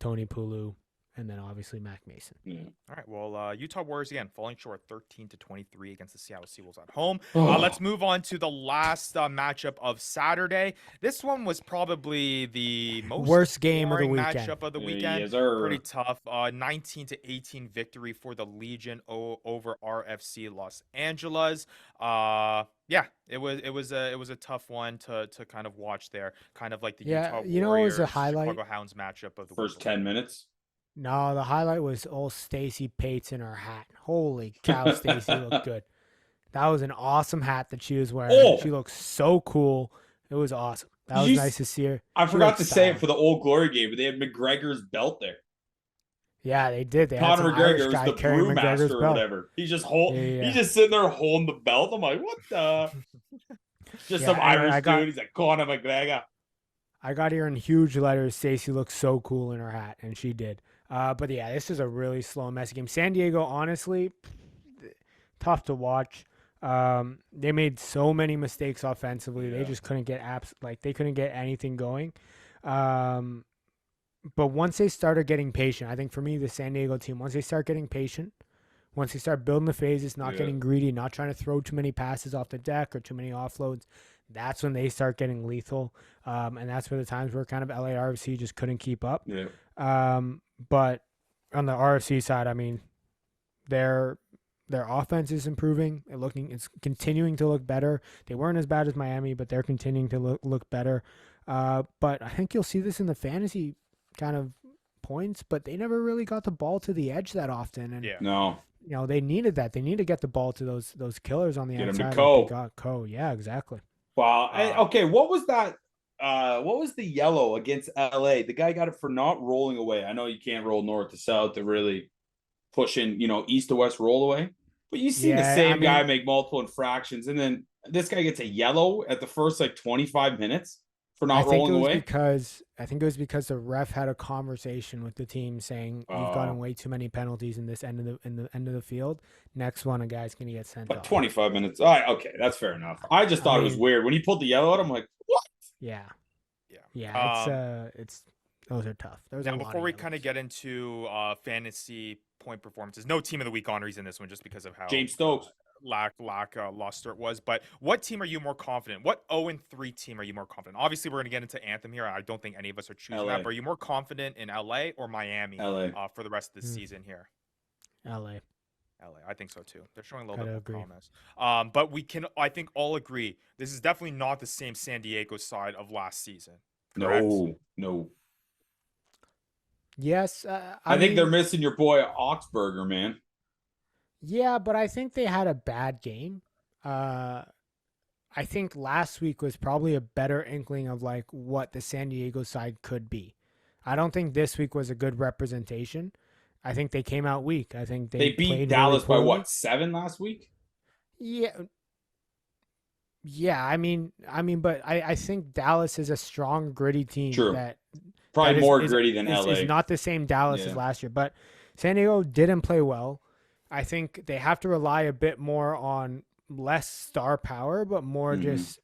Tony Pulu, and then obviously Mac Mason. Yeah. All right. Well, Utah Warriors again falling short 13-23 against the Seattle Seawolves at home. Oh. Let's move on to the last matchup of Saturday. This one was probably the most Worst game of the boring weekend. matchup of the Yeah, weekend. yes, sir. Pretty tough. 19-18 victory for the Legion over RFC Los Angeles. Yeah, it was a tough one to kind of watch there. Kind of like the Utah you know what Warriors was a highlight? Chicago Hounds matchup of the First week. 10 minutes. No, the highlight was old Stacy Pates in her hat. Holy cow, Stacy looked good. That was an awesome hat that she was wearing. Oh! She looked so cool. It was awesome. That Did was you nice to see her. I She forgot looked to say it stylish. for the Old Glory game, but they had McGregor's belt there. Yeah, they did. They had Conor some McGregor Irish was guy the carrying McGregor's brewmaster or belt. whatever. He's just Yeah. he's just sitting there holding the belt. I'm like, what the? Just Yeah, some and Irish I got- dude. He's like Conor McGregor. I got here in huge letters. Stacy looked so cool in her hat, and she did. But yeah, this is a really slow, messy game. San Diego, honestly, tough to watch. They made so many mistakes offensively. Yeah. They just couldn't get they couldn't get anything going. But once they started getting patient, I think for me, the San Diego team, once they start getting patient, once they start building the phases, not getting greedy, not trying to throw too many passes off the deck or too many offloads, that's when they start getting lethal. And that's where the times where kind of LARFC just couldn't keep up. Yeah. But on the RFC side, I mean, their offense is improving. It's continuing to look better. They weren't as bad as Miami, but they're continuing to look better. But I think you'll see this in the fantasy kind of points, but they never really got the ball to the edge that often. And No. you know, they needed that. They need to get the ball to those killers on the Get 'em to outside. Ko. Like they got Ko. Yeah, exactly. Wow. Okay, what was that? What was the yellow against LA? The guy got it for not rolling away. I know you can't roll north to south to really pushing, east to west roll away. But you see the same guy make multiple infractions, and then this guy gets a yellow at the first 25 minutes for not rolling away. I think it was because the ref had a conversation with the team saying you've gotten way too many penalties in this end of the field. Next one, a guy's gonna get sent off. 25 minutes. All right, okay, that's fair enough. I just thought it was weird when he pulled the yellow out. I'm like, what? Yeah. Yeah. It's those are tough. There's Now, a lot before of we yellows. kind of get into fantasy point performances, no team of the week honorees in this one just because of how James Stokes. lackluster it was. But what team are you more confident? What 0-3 team are you more confident? Obviously, we're going to get into Anthem here. I don't think any of us are choosing LA. that. But are you more confident in LA or Miami LA. for the rest of the season here? LA. I think so too. They're showing a little Gotta bit more agree. promise. But we can, I think, all agree this is definitely not the same San Diego side of last season. Correct? No. Yes, I think mean, they're missing your boy Oxberger, man. Yeah, but I think they had a bad game. I think last week was probably a better inkling of what the San Diego side could be. I don't think this week was a good representation. I think they came out weak. I think They beat played Dallas by really poorly. what, 7 last week? Yeah. I mean, but I think Dallas is a strong, gritty team. True. That Probably is- more is- gritty than is LA. not the same Dallas Yeah. as last year. But San Diego didn't play well. I think they have to rely a bit more on less star power, but more just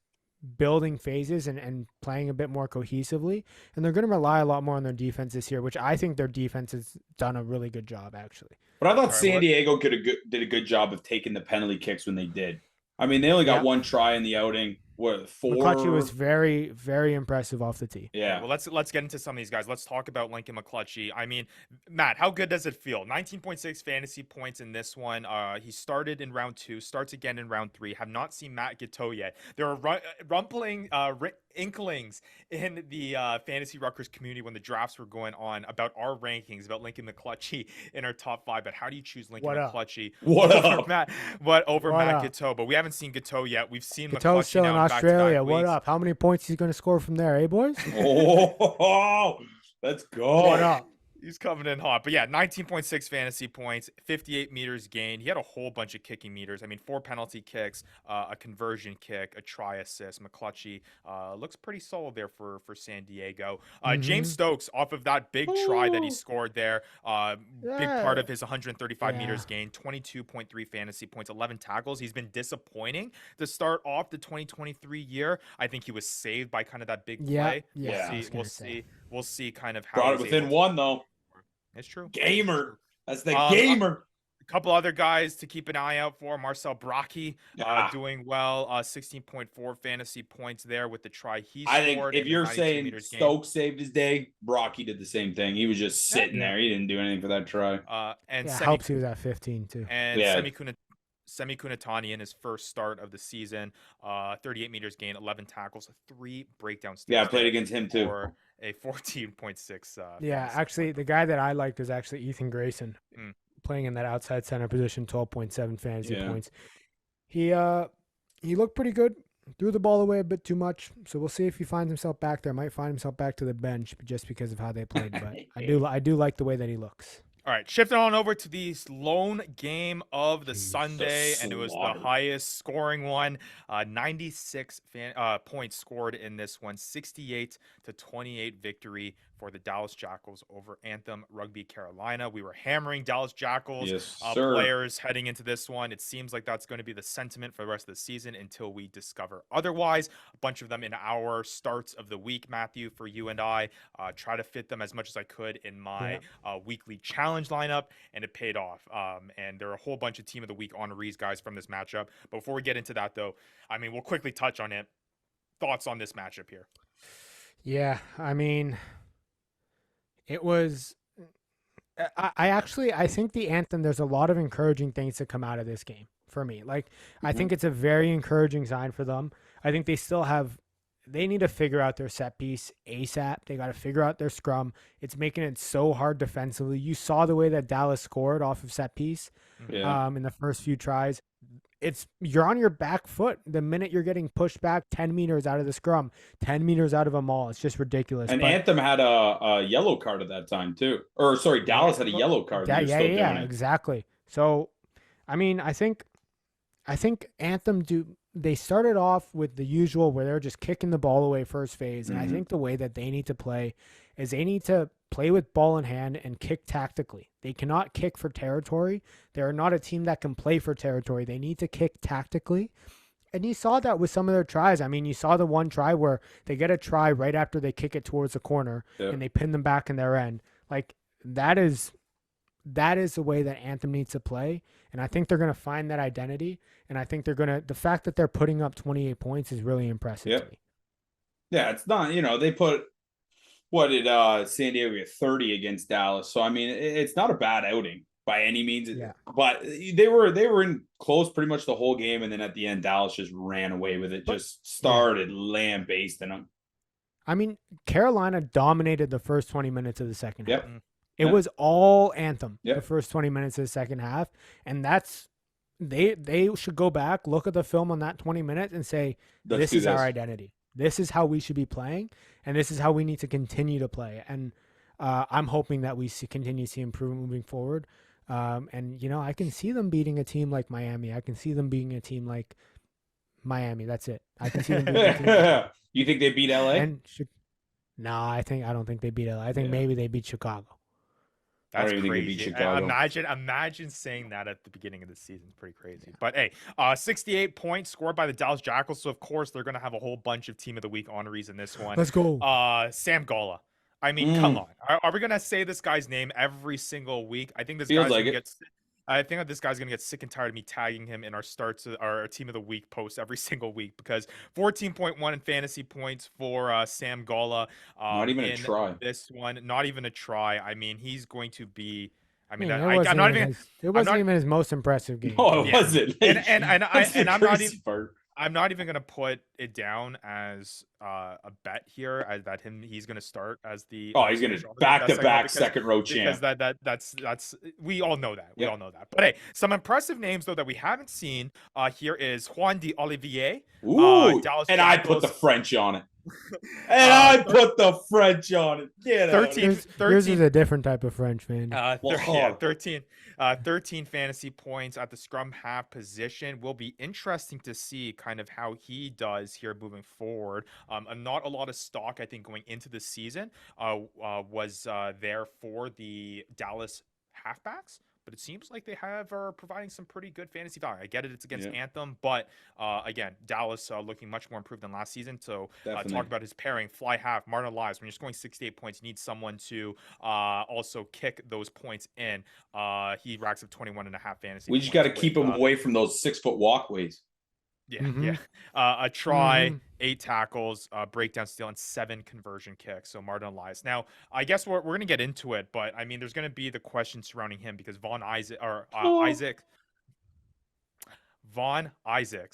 building phases and playing a bit more cohesively. And they're going to rely a lot more on their defense this year, which I think their defense has done a really good job, actually. But I thought right, San Diego did a good job of taking the penalty kicks when they did. I mean, they only got one try in the outing. what, 4? McClutchy was very, very impressive off the tee. Yeah. Well, let's get into some of these guys. Let's talk about Lincoln McClutchy. I mean, Matt, how good does it feel? 19.6 fantasy points in this one. He started in round 2, starts again in round 3. Have not seen Matt Guiteau yet. There are inklings in the Fantasy Ruckers community when the drafts were going on about our rankings, about Lincoln McClutchy in our top 5. But how do you choose Lincoln McClutchy over Matt Guiteau? But we haven't seen Guiteau yet. We've seen Guiteau's McClutchy still now in in Australia. back-to-back What weeks. up? How many points he's going to score from there, eh, boys? Oh, let's go. What up? He's coming in hot. But yeah, 19.6 fantasy points, 58 meters gained. He had a whole bunch of kicking meters. I mean, 4 penalty kicks, a conversion kick, a try assist. McClutchy looks pretty solid there for San Diego. James Stokes, off of that big try that he scored there, big part of his 135 meters gained, 22.3 fantasy points, 11 tackles. He's been disappointing to start off the 2023 year. I think he was saved by kind of that big play. We'll see kind of how brought it within one, though. It's true. Gamer. That's the gamer. A couple other guys to keep an eye out for. Marcel Brockie doing well. 16.4 fantasy points there with the try he scored. I think if you're saying Stokes saved his day, Brockie did the same thing. He was just sitting there. He didn't do anything for that try. And helps he was at 15 too. And Semi Kunatani in his first start of the season, 38 meters gained, 11 tackles, 3 breakdown steals. Yeah, I played against him too. For a 14.6. Actually, the guy that I liked was actually Ethan Grayson, playing in that outside center position, 12.7 fantasy points. He looked pretty good. Threw the ball away a bit too much, so we'll see if he finds himself back there. Might find himself back to the bench just because of how they played, but I do like the way that he looks. All right, shifting on over to the lone game of the Sunday, and it was the highest scoring one. 96 points scored in this one, 68-28 victory for the Dallas Jackals over Anthem Rugby Carolina. We were hammering Dallas Jackals players heading into this one. It seems like that's going to be the sentiment for the rest of the season until we discover otherwise. A bunch of them in our starts of the week, Matthew, for you and I. Try to fit them as much as I could in my weekly challenge lineup, and it paid off. And there are a whole bunch of team of the week honorees, guys, from this matchup. But before we get into that, though, I mean, we'll quickly touch on it. Thoughts on this matchup here? Yeah, I mean, it was. I think the Anthem. There's a lot of encouraging things to come out of this game for me. Like, I think it's a very encouraging sign for them. I think they still have. They need to figure out their set piece ASAP. They got to figure out their scrum. It's making it so hard defensively. You saw the way that Dallas scored off of set piece in the first few tries. You're on your back foot the minute you're getting pushed back 10 meters out of the scrum, 10 meters out of a maul. It's just ridiculous. And Anthem had a yellow card at that time too. Or sorry, Dallas had a yellow card. Yeah, exactly. So, I mean, I think Anthem they started off with the usual where they're just kicking the ball away first phase. And I think the way that they need to play is they need to play with ball in hand and kick tactically. They cannot kick for territory. They're not a team that can play for territory. They need to kick tactically. And you saw that with some of their tries. I mean, you saw the one try where they get a try right after they kick it towards the corner and they pin them back in their end. Like, that is the way that Anthem needs to play. And I think they're going to find that identity. And I think the fact that they're putting up 28 points is really impressive to me. Yeah, it's not, they put, what did San Diego get 30 against Dallas? So, I mean, it's not a bad outing by any means. Yeah. But they were in close pretty much the whole game. And then at the end, Dallas just ran away with it, just started lambasting them. I mean, Carolina dominated the first 20 minutes of the second half. It was all Anthem the first 20 minutes of the second half. And that's they should go back, look at the film on that 20 minutes and say, this is our identity. This is how we should be playing. And this is how we need to continue to play. And I'm hoping that we continue to see improvement moving forward. And, I can see them beating a team like Miami. I can see them beating a team like Miami. That's it. I can see them beating a team You think they beat LA? No, I don't think they beat LA. I think maybe they beat Chicago. That's crazy. Imagine saying that at the beginning of the season. It's pretty crazy. But hey, 68 points scored by the Dallas Jackals. So of course they're gonna have a whole bunch of team of the week honorees in this one. Let's go. Sam Gola. I mean, come on. Are we gonna say this guy's name every single week? I think this guy's gonna get I think that this guy's gonna get sick and tired of me tagging him in our our team of the week posts every single week because 14.1 in fantasy points for Sam Gala. Not even a in try. This one, not even a try. I mean, he's going to be. I mean, it I'm not even. it wasn't even his most impressive game. No, it wasn't. And That's the I'm not crazy even. part. I'm not even gonna put it down as a bet here, as that he's gonna start as the. Oh, he's gonna back-to-back second row champ. Because that's we all know that. We all know that. But hey, some impressive names though that we haven't seen. Here is Juan de Olivier. Ooh, Dallas and I put the French on it. And I put the French on it. Get 13. Yours is a different type of French, man. 13 fantasy points at the scrum half position. Will be interesting to see kind of how he does here moving forward. Not a lot of stock, I think, going into the season was there for the Dallas halfbacks. But it seems like they are providing some pretty good fantasy value. I get it; it's against Anthem, but again, Dallas looking much more improved than last season. So talk about his pairing, fly half, Martin Elias. When you're scoring 68 points, you need someone to also kick those points in. He racks up 21.5 fantasy. We just got to keep him away from those 6-foot walkways. Yeah. A try, 8 tackles, breakdown steal, and 7 conversion kicks. So Martin Elias. Now, I guess we're going to get into it, but I mean, there's going to be the question surrounding him because Von Isaacs.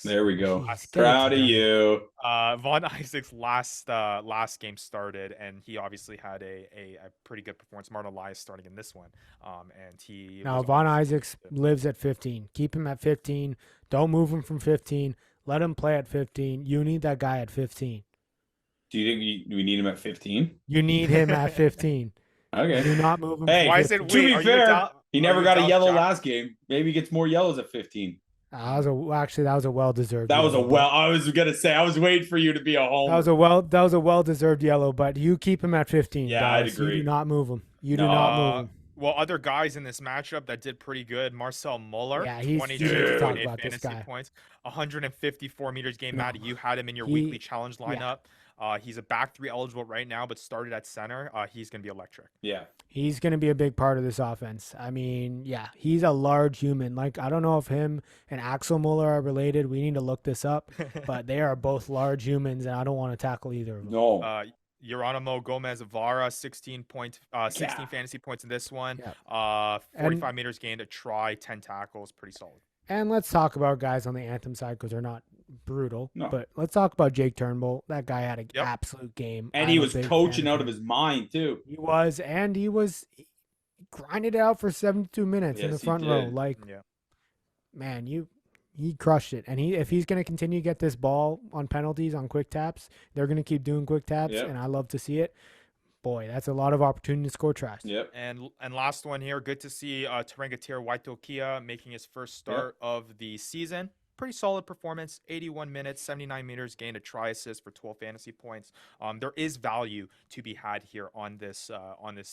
There we go. Proud of you. Von Isaacs last game started, and he obviously had a pretty good performance. Martin Elias starting in this one, and he. Now Von Isaacs lives at 15. Keep him at 15. Don't move him from 15. Let him play at 15. You need that guy at 15. Do you think we need him at 15? You need him at 15. Okay. Do not move him. Hey, to be fair, he never got a yellow last game. Maybe he gets more yellows at 15. That was a well-deserved. That was I was gonna say I was waiting for you to be a home. That was a well-deserved yellow, but you keep him at 15. Yeah, guys. I'd agree. You do not move him. You do not move him. Well, other guys in this matchup that did pretty good. Marcel Muller, yeah, he's 22.8 fantasy points, 154 meters game. Maddie, you had him in your weekly challenge lineup. He's a back 3 eligible right now, but started at center. He's going to be electric. Yeah. He's going to be a big part of this offense. I mean, yeah, he's a large human. Like, I don't know if him and Axel Muller are related. We need to look this up, but they are both large humans, and I don't want to tackle either of them. No. Geronimo Gomez-Avara, 16 fantasy points in this one. 45 meters gained, a try, 10 tackles, pretty solid. And let's talk about guys on the Anthem side because they're not brutal. No. But let's talk about Jake Turnbull. That guy had an absolute game. And he was coaching out of his mind, too. He was grinded out for 72 minutes in the front row. Like, man, he crushed it. And if he's going to continue to get this ball on penalties, on quick taps, they're going to keep doing quick taps, and I love to see it. Boy, that's a lot of opportunity to score tries. Yep. And last one here, good to see Tarangatir Waitokia making his first start of the season. Pretty solid performance, 81 minutes, 79 meters, gained a try assist for 12 fantasy points. There is value to be had here on this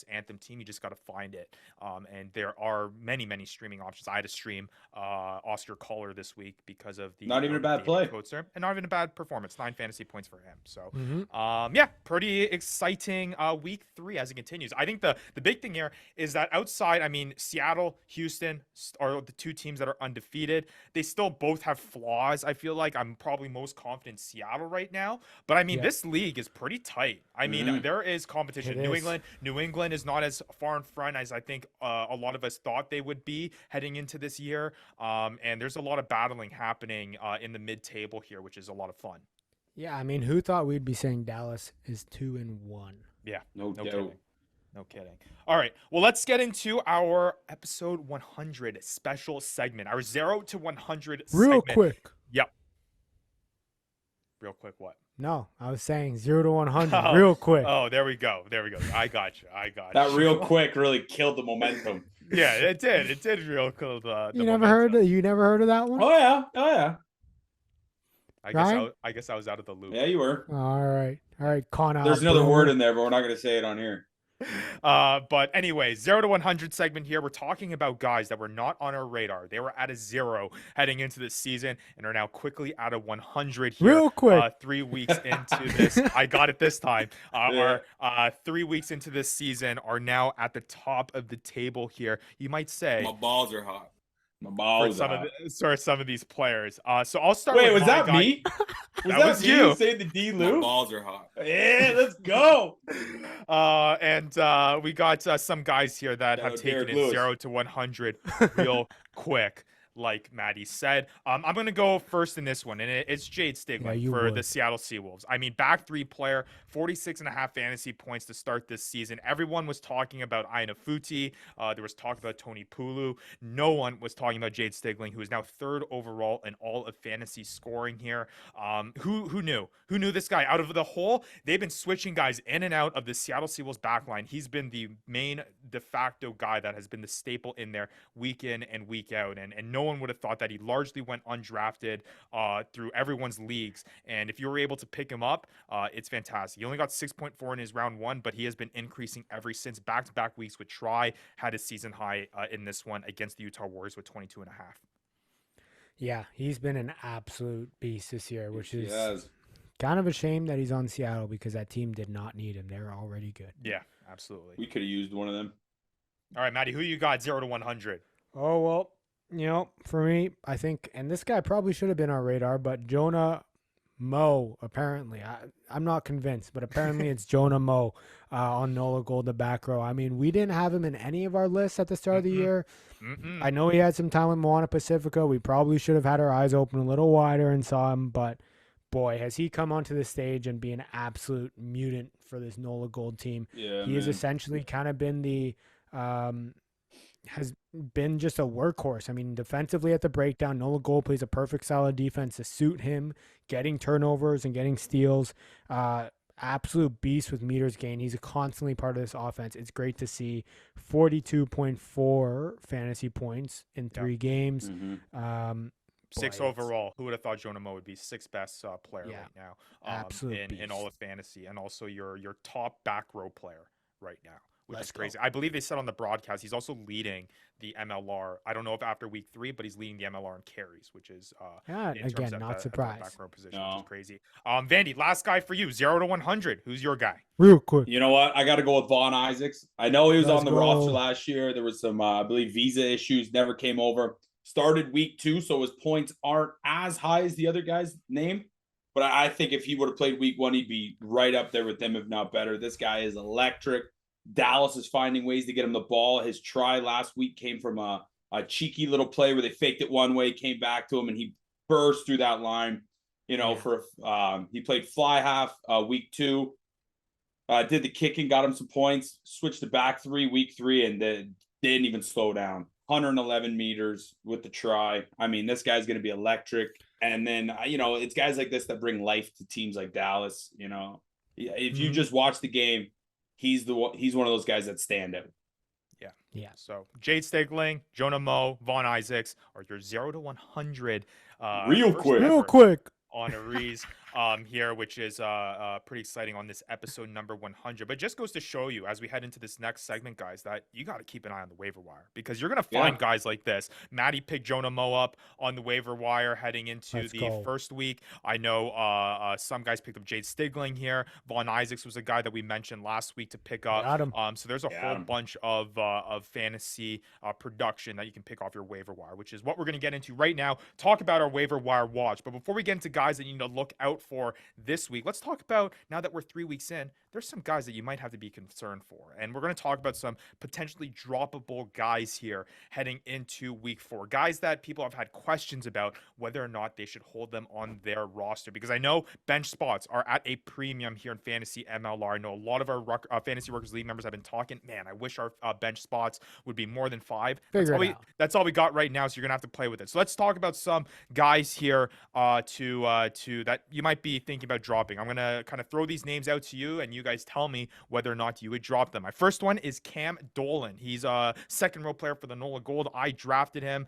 Anthem team. You just got to find it. And there are many streaming options. I had to stream Oscar Kohler this week because of the not even a bad play, and not even a bad performance. 9 fantasy points for him. So pretty exciting week 3 as it continues. I think the big thing here is that outside, I mean, Seattle, Houston are the 2 teams that are undefeated. They still both have flaws. I feel like I'm probably most confident in Seattle right now, but I mean, this league is pretty tight. I mean, there is competition. New England is not as far in front as I think a lot of us thought they would be heading into this year. And there's a lot of battling happening in the mid-table here, which is a lot of fun. Yeah, I mean, who thought we'd be saying Dallas is 2-1? Yeah, no doubt. Kidding. No kidding. All right. Well, let's get into our episode 100 special segment. Our 0 to 100 Real segment. quick. Yep. Real quick what? No, I was saying 0 to 100 real quick. Oh, there we go. I got you. That real quick really killed the momentum. Yeah, it did. It did real kill the You never heard of that one? Oh yeah. I guess I was out of the loop. Yeah, you were. All right. Con out. There's another word in there, but we're not going to say it on here. But anyway, 0 to 100 segment here. We're talking about guys that were not on our radar. They were at a 0 heading into this season and are now quickly at a 100 here. Real quick. 3 weeks into this. I got it this time. Or 3 weeks into this season are now at the top of the table here. You might say. My balls are hot. for some of these players. So I'll start. Wait, with was my that guy. me? That was you. Saying the D My Lou? balls are hot. Yeah, let's go. And we got some guys here that Shout have out taken Derek it Lewis. 0 to 100 real quick. Like Maddie said, I'm going to go first in this one, and it's Jade Stigling for the Seattle Seawolves. I mean, back three player, 46.5 fantasy points to start this season. Everyone was talking about Aina Futi. There was talk about Tony Pulu. No one was talking about Jade Stigling, who is now third overall in all of fantasy scoring here. Who knew? Who knew this guy? Out of the whole, they've been switching guys in and out of the Seattle Seawolves backline. He's been the main de facto guy that has been the staple in there week in and week out. And no one would have thought that. He largely went undrafted through everyone's leagues. And if you were able to pick him up, it's fantastic. He only got 6.4 in his round one, but he has been increasing ever since. Back-to-back weeks with try, had his season high in this one against the Utah Warriors with 22.5. Yeah, he's been an absolute beast this year, which is Yes. kind of a shame that he's on Seattle because that team did not need him. They're already good. Yeah, absolutely. We could have used one of them. All right, Maddie, who you got 0 to 100? Oh, well, for me, I think, and this guy probably should have been our radar, but Jonah Moe, apparently. I'm not convinced, but apparently it's Jonah Moe on NOLA Gold, the back row. I mean, we didn't have him in any of our lists at the start of the year. I know he had some time with Moana Pacifica. We probably should have had our eyes open a little wider and saw him, but boy, has he come onto the stage and be an absolute mutant for this NOLA Gold team. Yeah, he has essentially kind of been the has been just a workhorse. I mean, defensively at the breakdown, NOLA Gold plays a perfect solid defense to suit him, getting turnovers and getting steals. Absolute beast with meters gained. He's a constantly part of this offense. It's great to see 42.4 fantasy points in 3 games. Six overall. Who would have thought Jonah Moe would be sixth best player right now in all of fantasy, and also your top back row player right now, which is crazy. I believe they said on the broadcast he's also leading the MLR. I don't know if after week 3, but he's leading the MLR in carries, which is again, not surprised. Back row position, which is crazy. Vandy, last guy for you, 0 to 100. Who's your guy? Real quick. You know what? I got to go with Vaughn Isaacs. I know he was on the roster last year. There was some, I believe, visa issues. Never came over. Started week 2, so his points aren't as high as the other guy's name. But I think if he would have played week 1, he'd be right up there with them, if not better. This guy is electric. Dallas is finding ways to get him the ball. His try last week came from a cheeky little play where they faked it one way, came back to him, and he burst through that line. He played fly half week 2. Did the kicking, got him some points, switched to back 3 week 3, and then didn't even slow down. 111 meters with the try. I mean, this guy's going to be electric. And then, it's guys like this that bring life to teams like Dallas. If you just watch the game, he's one of those guys that stand out. Yeah. So Jade Stigling, Jonah Moe, Vaughn Isaacs are your 0 to 100. Real quick. Honorees here, which is pretty exciting on this episode number 100. But just goes to show you, as we head into this next segment, guys, that you got to keep an eye on the waiver wire, because you're going to find guys like this. Maddie picked Jonah Moe up on the waiver wire heading into first week. I know some guys picked up Jade Stigling here. Vaughn Isaacs was a guy that we mentioned last week to pick up. So there's a whole bunch of fantasy production that you can pick off your waiver wire, which is what we're going to get into right now. Talk about our waiver wire watch. But before we get into guys that you need to look out for this week, let's talk about, now that we're 3 weeks in, there's some guys that you might have to be concerned for. And we're going to talk about some potentially droppable guys here heading into week 4. Guys that people have had questions about whether or not they should hold them on their roster. Because I know bench spots are at a premium here in Fantasy MLR. I know a lot of our Fantasy Ruckers League members have been talking, man, I wish our bench spots would be more than 5. That's all we got right now, so you're going to have to play with it. So let's talk about some guys here to that you might be thinking about dropping. I'm going to kind of throw these names out to you, and you guys tell me whether or not you would drop them. My first one is Cam Dolan. He's a second row player for the NOLA Gold. I drafted him.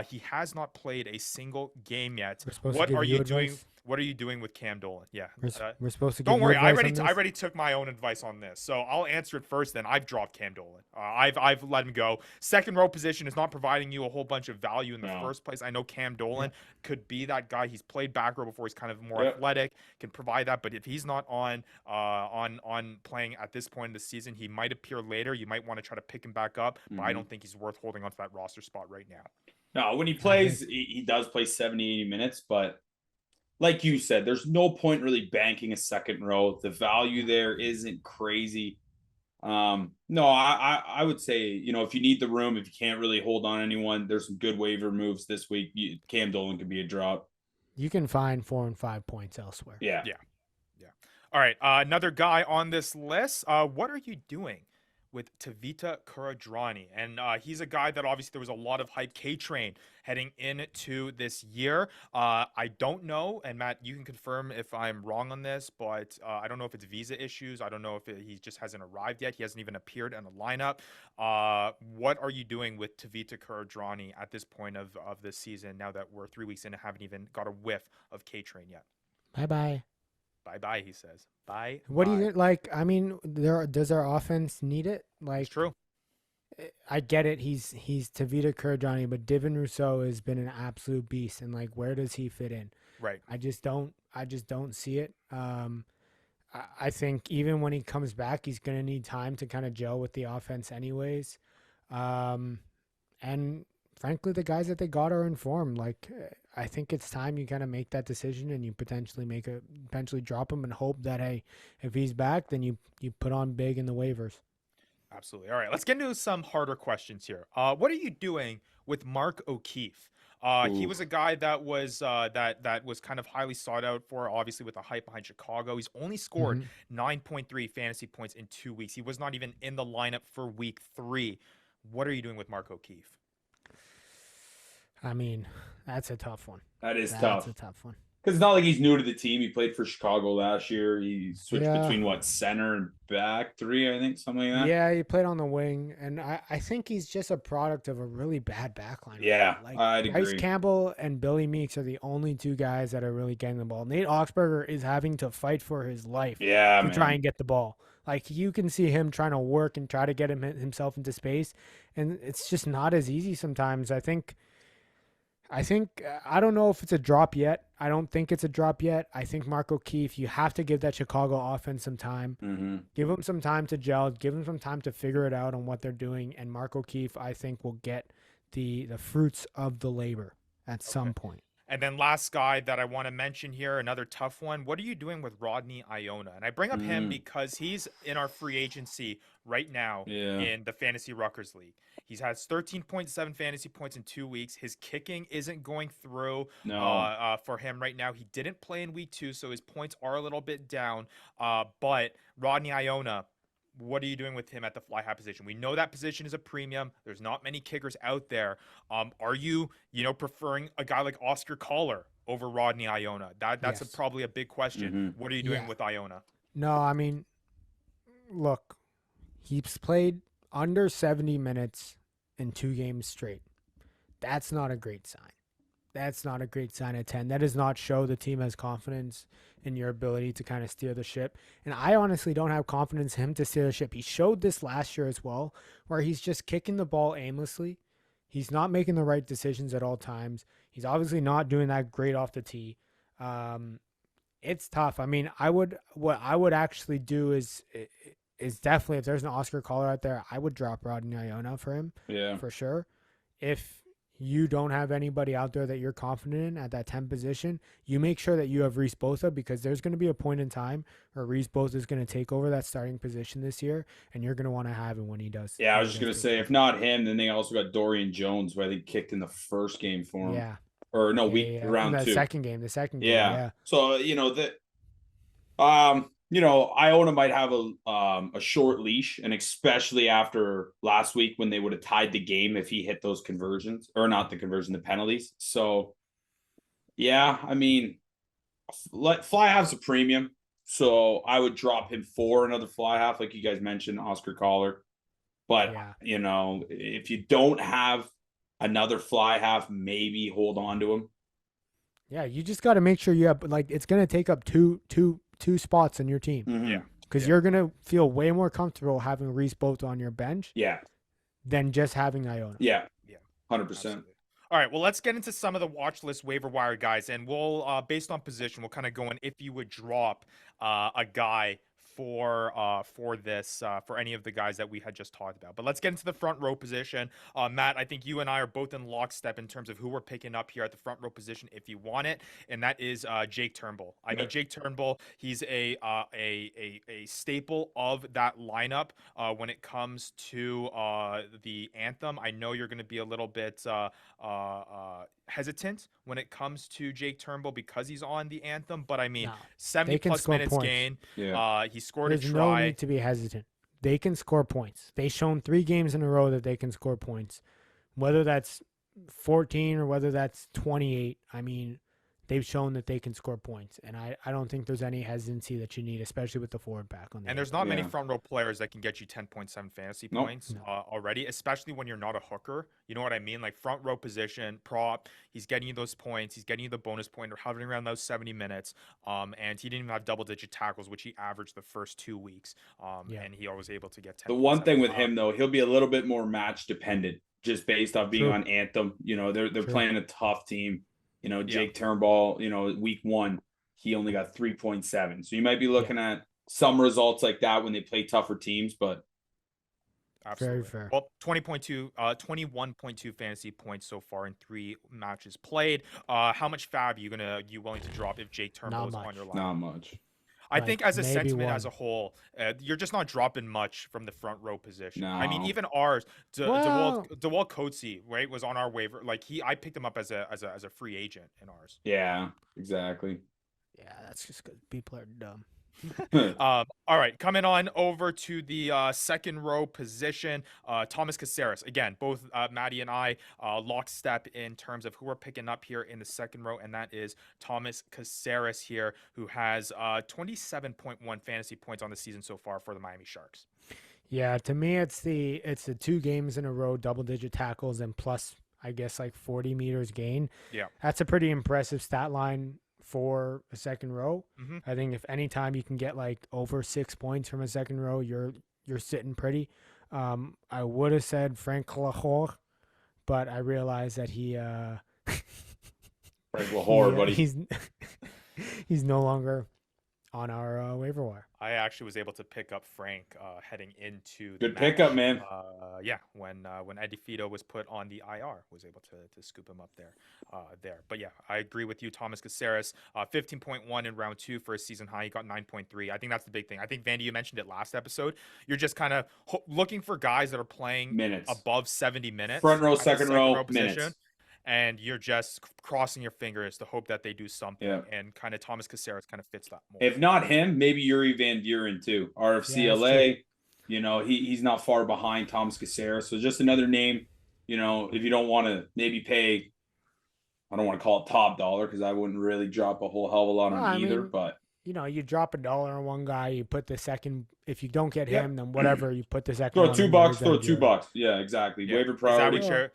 He has not played a single game yet. What are you doing? What are you doing with Cam Dolan? Yeah. We're supposed to give Don't worry, I advice already took my own advice on this. So I'll answer it first, then. I've dropped Cam Dolan. I've let him go. Second row position is not providing you a whole bunch of value in the first place. I know Cam Dolan could be that guy. He's played back row before. He's kind of more athletic, can provide that. But if he's not on playing at this point in the season, he might appear later. You might want to try to pick him back up, but I don't think he's worth holding onto that roster spot right now. No, when he plays, he does play 70, 80 minutes, but like you said, there's no point really banking a second row. The value there isn't crazy. No, I would say, if you need the room, if you can't really hold on anyone, there's some good waiver moves this week. Cam Dolan could be a drop. You can find 4 and 5 points elsewhere. Yeah. All right, another guy on this list. What are you doing with Tavita Kuradrani? And he's a guy that obviously there was a lot of hype K-Train heading into this year. I don't know, and Matt, you can confirm if I'm wrong on this, but I don't know if it's visa issues. I don't know if he just hasn't arrived yet. He hasn't even appeared in the lineup. What are you doing with Tavita Kuradrani at this point of this season, now that we're 3 weeks in and haven't even got a whiff of K-Train yet? Bye-bye. Bye-bye, he says. Bye. What do you like? I mean, does our offense need it? Like, It's true. I get it. He's Tavita Kuradrani, but Devin Rousseau has been an absolute beast. And like, where does he fit in? Right. I just don't see it. I think even when he comes back, he's gonna need time to kind of gel with the offense, anyways. And frankly, the guys that they got are informed. Like, I think it's time you kind of make that decision and you potentially drop him and hope that, hey, if he's back, then you put on big in the waivers. Absolutely. All right, let's get into some harder questions here. What are you doing with Mark O'Keefe? He was a guy that was that was kind of highly sought out for, obviously with the hype behind Chicago. He's only scored 9.3 fantasy points in 2 weeks. He was not even in the lineup for week 3. What are you doing with Mark O'Keefe? I mean, that's a tough one. That's tough. That's a tough one. Because it's not like he's new to the team. He played for Chicago last year. He switched between center and back 3, I think, something like that. Yeah, he played on the wing, and I think he's just a product of a really bad backline. Yeah, like, I'd Bryce agree. Campbell and Billy Meeks are the only 2 guys that are really getting the ball. Nate Oxberger is having to fight for his life to try and get the ball. Like, you can see him trying to work and try to get himself into space, and it's just not as easy sometimes. I think I don't know if it's a drop yet. I don't think it's a drop yet. I think Mark O'Keefe, you have to give that Chicago offense some time. Give them some time to gel. Give them some time to figure it out on what they're doing. And Mark O'Keefe, I think, will get the fruits of the labor at some point. And then last guy that I want to mention here, another tough one. What are you doing with Rodney Iona? And I bring up him because he's in our free agency right now in the Fantasy Ruckers League. He has 13.7 fantasy points in 2 weeks. His kicking isn't going through for him right now. He didn't play in week 2, so his points are a little bit down. But Rodney Iona, what are you doing with him at the fly half position? We know that position is a premium. There's not many kickers out there. Are you preferring a guy like Oscar Collar over Rodney Iona? That's probably a big question. What are you doing with Iona? No, I mean, look, he's played under 70 minutes in 2 games straight. That's not a great sign. That's not a great sign at 10. That does not show the team has confidence in your ability to kind of steer the ship. And I honestly don't have confidence in him to steer the ship. He showed this last year as well, where he's just kicking the ball aimlessly. He's not making the right decisions at all times. He's obviously not doing that great off the tee. It's tough. I mean, what I would actually do is definitely, if there's an Oscar Collar out there, I would drop Rodney Iona for him. Yeah, for sure. If you don't have anybody out there that you're confident in at that 10 position, you make sure that you have Reese Botha, because there's going to be a point in time where Reese Botha is going to take over that starting position this year, and you're going to want to have him when he does. Yeah, I was just going to say, if not him, then they also got Dorian Jones, who I think kicked in the first game for him. Yeah. Or no, round 2. The second game. Yeah. So, Iona might have a short leash, and especially after last week when they would have tied the game if he hit those conversions, or not the conversion, the penalties. So, yeah, I mean, fly half's a premium, so I would drop him for another fly half, like you guys mentioned, Oscar Collar. But if you don't have another fly half, maybe hold on to him. Yeah, you just got to make sure you have, like, it's going to take up two spots in your team. Yeah. Because you're going to feel way more comfortable having Reese Botha on your bench than just having Iona. Yeah. 100%. Absolutely. All right, well, let's get into some of the watch list waiver wire guys, and we'll, based on position, we'll kind of go in if you would drop a guy for this for any of the guys that we had just talked about. But let's get into the front row position. Matt, I think you and I are both in lockstep in terms of who we're picking up here at the front row position if you want it, and that is Jake Turnbull. I mean, Jake Turnbull, he's a staple of that lineup when it comes to the Anthem. I know you're going to be a little bit hesitant when it comes to Jake Turnbull because he's on the Anthem, but I mean, 70+ minutes gained. He scored a try. There's no need to be hesitant. They can score points. They've shown 3 games in a row that they can score points, whether that's 14 or whether that's 28. I mean, they've shown that they can score points, and I don't think there's any hesitancy that you need, especially with the forward back on there. And there's not many front row players that can get you 10.7 fantasy points already, especially when you're not a hooker. You know what I mean? Like front row position, prop, he's getting you those points. He's getting you the bonus point. They're hovering around those 70 minutes. And he didn't even have double-digit tackles, which he averaged the first 2 weeks. And he was able to get 10. The one thing with him, though, he'll be a little bit more match dependent just based off being on Anthem. You know, they're playing a tough team. You know, Jake Turnbull, you know, week 1, he only got 3.7. So you might be looking at some results like that when they play tougher teams, but absolutely. Very fair. Well, 21.2 fantasy points so far in 3 matches played. How much fab you willing to drop if Jake Turnbull is on your line? Not much. I think as a sentiment as a whole, you're just not dropping much from the front row position. No. I mean, even ours, DeWalt Coatsy, right, was on our waiver. Like I picked him up as a free agent in ours. Yeah, exactly. Yeah, that's just because people are dumb. All right, coming on over to the second row position, Thomas Caceres. Again, both Maddie and I lockstep in terms of who we're picking up here in the second row, and that is Thomas Caceres here, who has 27.1 fantasy points on the season so far for the Miami Sharks. Yeah, to me, it's the 2 games in a row, double-digit tackles, and plus, I guess, like 40 meters gain. Yeah, that's a pretty impressive stat line for a second row. Mm-hmm. I think if any time you can get like over 6 points from a second row, you're sitting pretty. I would have said Frank Lahore, but I realized that he Frank Lahore, buddy. He's no longer on our waiver wire. I actually was able to pick up Frank heading into good pickup, man. When Eddie Fido was put on the IR, was able to scoop him up there. But yeah, I agree with you, Thomas Caceres. 15.1 in round 2 for a season high. He got 9.3. I think that's the big thing. I think Vandy, you mentioned it last episode. You're just kind of looking for guys that are playing minutes above 70 minutes. Front row, second row minutes. And you're just crossing your fingers to hope that they do something. Yeah. And kind of Thomas Caceres kind of fits that mold. If not him, maybe Yuri Van Buren too. RFCLA, you know, he's not far behind Thomas Caceres. So just another name, you know, if you don't want to maybe pay, I don't want to call it top dollar because I wouldn't really drop a whole hell of a lot on either. But you know, you drop $1 on one guy, you put the second. If you don't get him, then whatever, you put the second. Throw $2, throw $2. Yeah, exactly. Yeah. Waiver priority.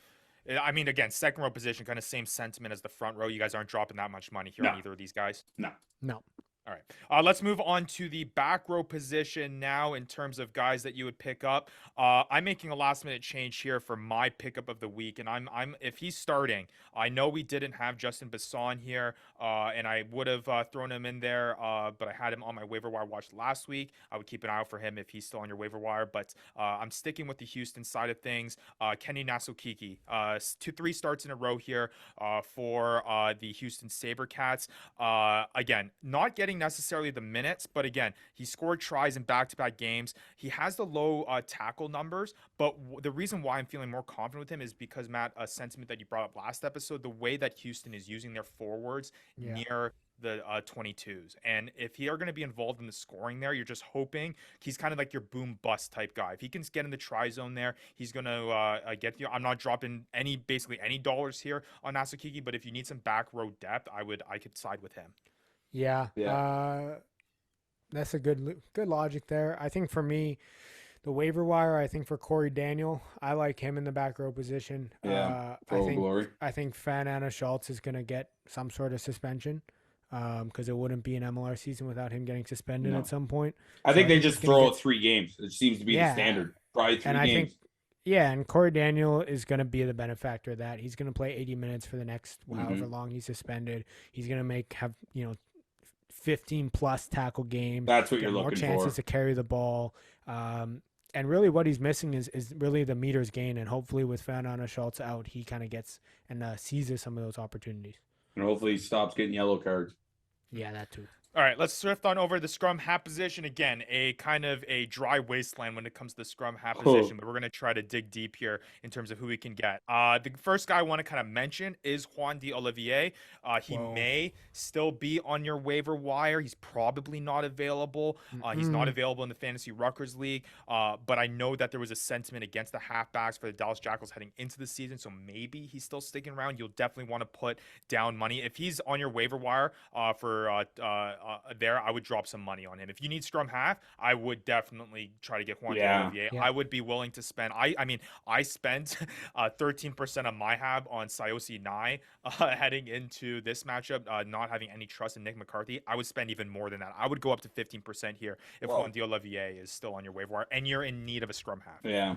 I mean, again, second row position, kind of same sentiment as the front row. You guys aren't dropping that much money here on either of these guys. No. All right. Let's move on to the back row position now in terms of guys that you would pick up. I'm making a last minute change here for my pickup of the week. And I'm if he's starting, I know we didn't have Justin Basson here, and I would have thrown him in there, but I had him on my waiver wire watch last week. I would keep an eye out for him if he's still on your waiver wire, but I'm sticking with the Houston side of things. Kenny Nasukiki, 3 starts in a row here for the Houston SaberCats. Again, not getting necessarily the minutes, but again, he scored tries in back-to-back games. He has the low tackle numbers, but the reason why I'm feeling more confident with him is because, Matt, a sentiment that you brought up last episode, the way that Houston is using their forwards near the 22s. And if he are going to be involved in the scoring there, you're just hoping he's kind of like your boom bust type guy. If he can get in the try zone there, he's going to get you. I'm not dropping basically any dollars here on Nasukiki, but if you need some back row depth, I could side with him. Yeah. That's a good logic there. I think for me, the waiver wire, I think for Corey Daniel, I like him in the back row position. Yeah, I think Fan Anna Schultz is going to get some sort of suspension because it wouldn't be an MLR season without him getting suspended at some point. I think they just throw out 3 games. It seems to be the standard. Probably 3 games. And Corey Daniel is going to be the benefactor of that. He's going to play 80 minutes for the next however long he's suspended. He's going to have 15-plus tackle games. That's what get you're more looking chances for. to carry the ball. And really what he's missing is really the meters gain. And hopefully with Fernando Schultz out, he kind of gets and seizes some of those opportunities. And hopefully he stops getting yellow cards. Yeah, that too. All right, let's shift on over to the scrum half position. Again, a kind of a dry wasteland when it comes to the scrum half position, but we're going to try to dig deep here in terms of who we can get. The first guy I want to kind of mention is Juan D'Olivier. He may still be on your waiver wire. He's probably not available. He's not available in the Fantasy Ruckers League, but I know that there was a sentiment against the halfbacks for the Dallas Jackals heading into the season, so maybe he's still sticking around. You'll definitely want to put down money. If he's on your waiver wire there, I would drop some money on him. If you need scrum half, I would definitely try to get Juan D'Olivier. Yeah. I would be willing to spend. I mean, I spent 13% of my hab on Sayosi Nye heading into this matchup, not having any trust in Nick McCarthy. I would spend even more than that. I would go up to 15% here if Juan D'Olivier is still on your waiver wire and you're in need of a scrum half. Yeah.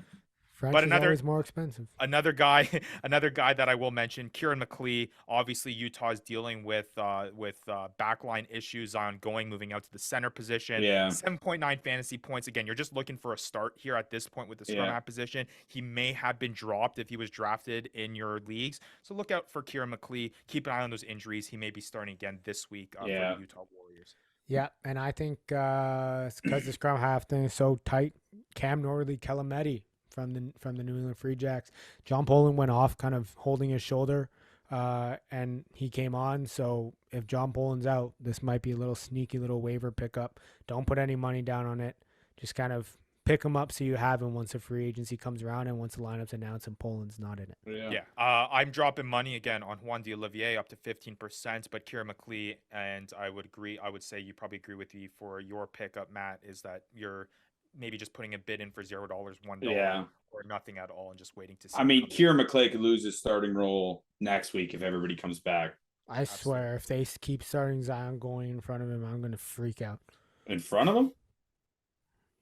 French is always more expensive. Another guy that I will mention, Kieran McLeay. Obviously, Utah's dealing with backline issues, Zion going, moving out to the center position. Yeah. 7.9 fantasy points. Again, you're just looking for a start here at this point with the scrum half position. He may have been dropped if he was drafted in your leagues. So look out for Kieran McLeay. Keep an eye on those injuries. He may be starting again this week for the Utah Warriors. Yeah, and I think because the scrum half thing is so tight, Cam Norley, Calameti from the New England Free Jacks. John Poland went off kind of holding his shoulder, and he came on. So if John Poland's out, this might be a little sneaky little waiver pickup. Don't put any money down on it. Just kind of pick him up so you have him once a free agency comes around and once the lineup's announced and Poland's not in it. Yeah. I'm dropping money again on Juan D'Olivier up to 15%, but Kieran McLeay, and I would say you probably agree with me for your pickup, Matt, is that you're maybe just putting a bid in for $0, $1, or nothing at all, and just waiting to see. I mean, Kieran McLeay could lose his starting role next week if everybody comes back. I swear, if they keep starting Zion going in front of him, I'm going to freak out. In front of him?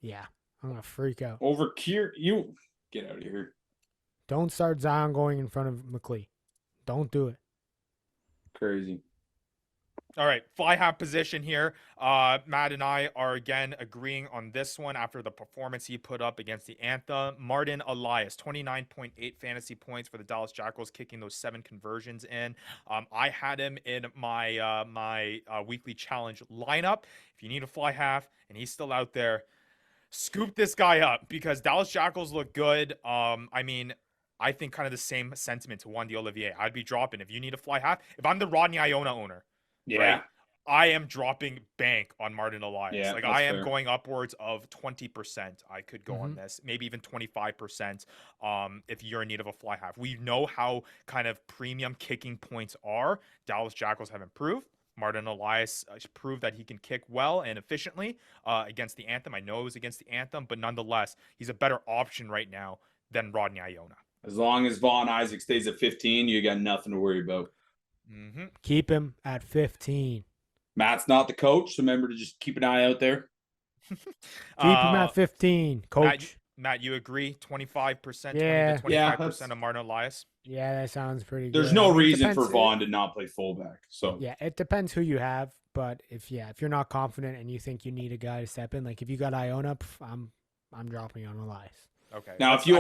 Yeah, I'm going to freak out. Over Kieran? You get out of here. Don't start Zion going in front of McLeay. Don't do it. Crazy. All right, fly half position here. Matt and I are again agreeing on this one after the performance he put up against the Anthem. Martin Elias, 29.8 fantasy points for the Dallas Jackals, kicking those 7 conversions in. I had him in my weekly challenge lineup. If you need a fly half and he's still out there, scoop this guy up because Dallas Jackals look good. I mean, I think kind of the same sentiment to Juan D'Olivier. I'd be dropping if you need a fly half. If I'm the Rodney Iona owner, right, I am dropping bank on Martin Elias. Yeah, like I am fair. going upwards of 20%. I could go on this, maybe even 25%. If you're in need of a fly half, we know how kind of premium kicking points are. Dallas Jackals have improved. Martin Elias proved that he can kick well and efficiently against the Anthem. I know it was against the Anthem, but nonetheless, he's a better option right now than Rodney Iona. As long as Vaughn Isaac stays at 15, you got nothing to worry about. Keep him at 15. Matt's not the coach, so remember to just keep an eye out there. Keep him at 15, coach. Matt, you agree? 25%, Yeah. 20 to 25% of Martin Elias? Yeah, that sounds pretty good. There's no reason Depends- for Vaughn to not play fullback. So Yeah, it depends who you have, but if you're not confident and you think you need a guy to step in, like if you got Iona, I'm dropping on Elias. Okay. now, if you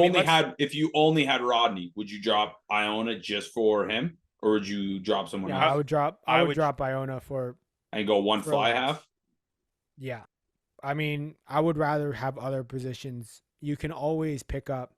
only had Rodney, would you drop Iona just for him, or would you drop someone Yeah, else I would drop Iona for and go one for fly Elias. half? Yeah. I mean, I would rather have other positions. You can always pick up.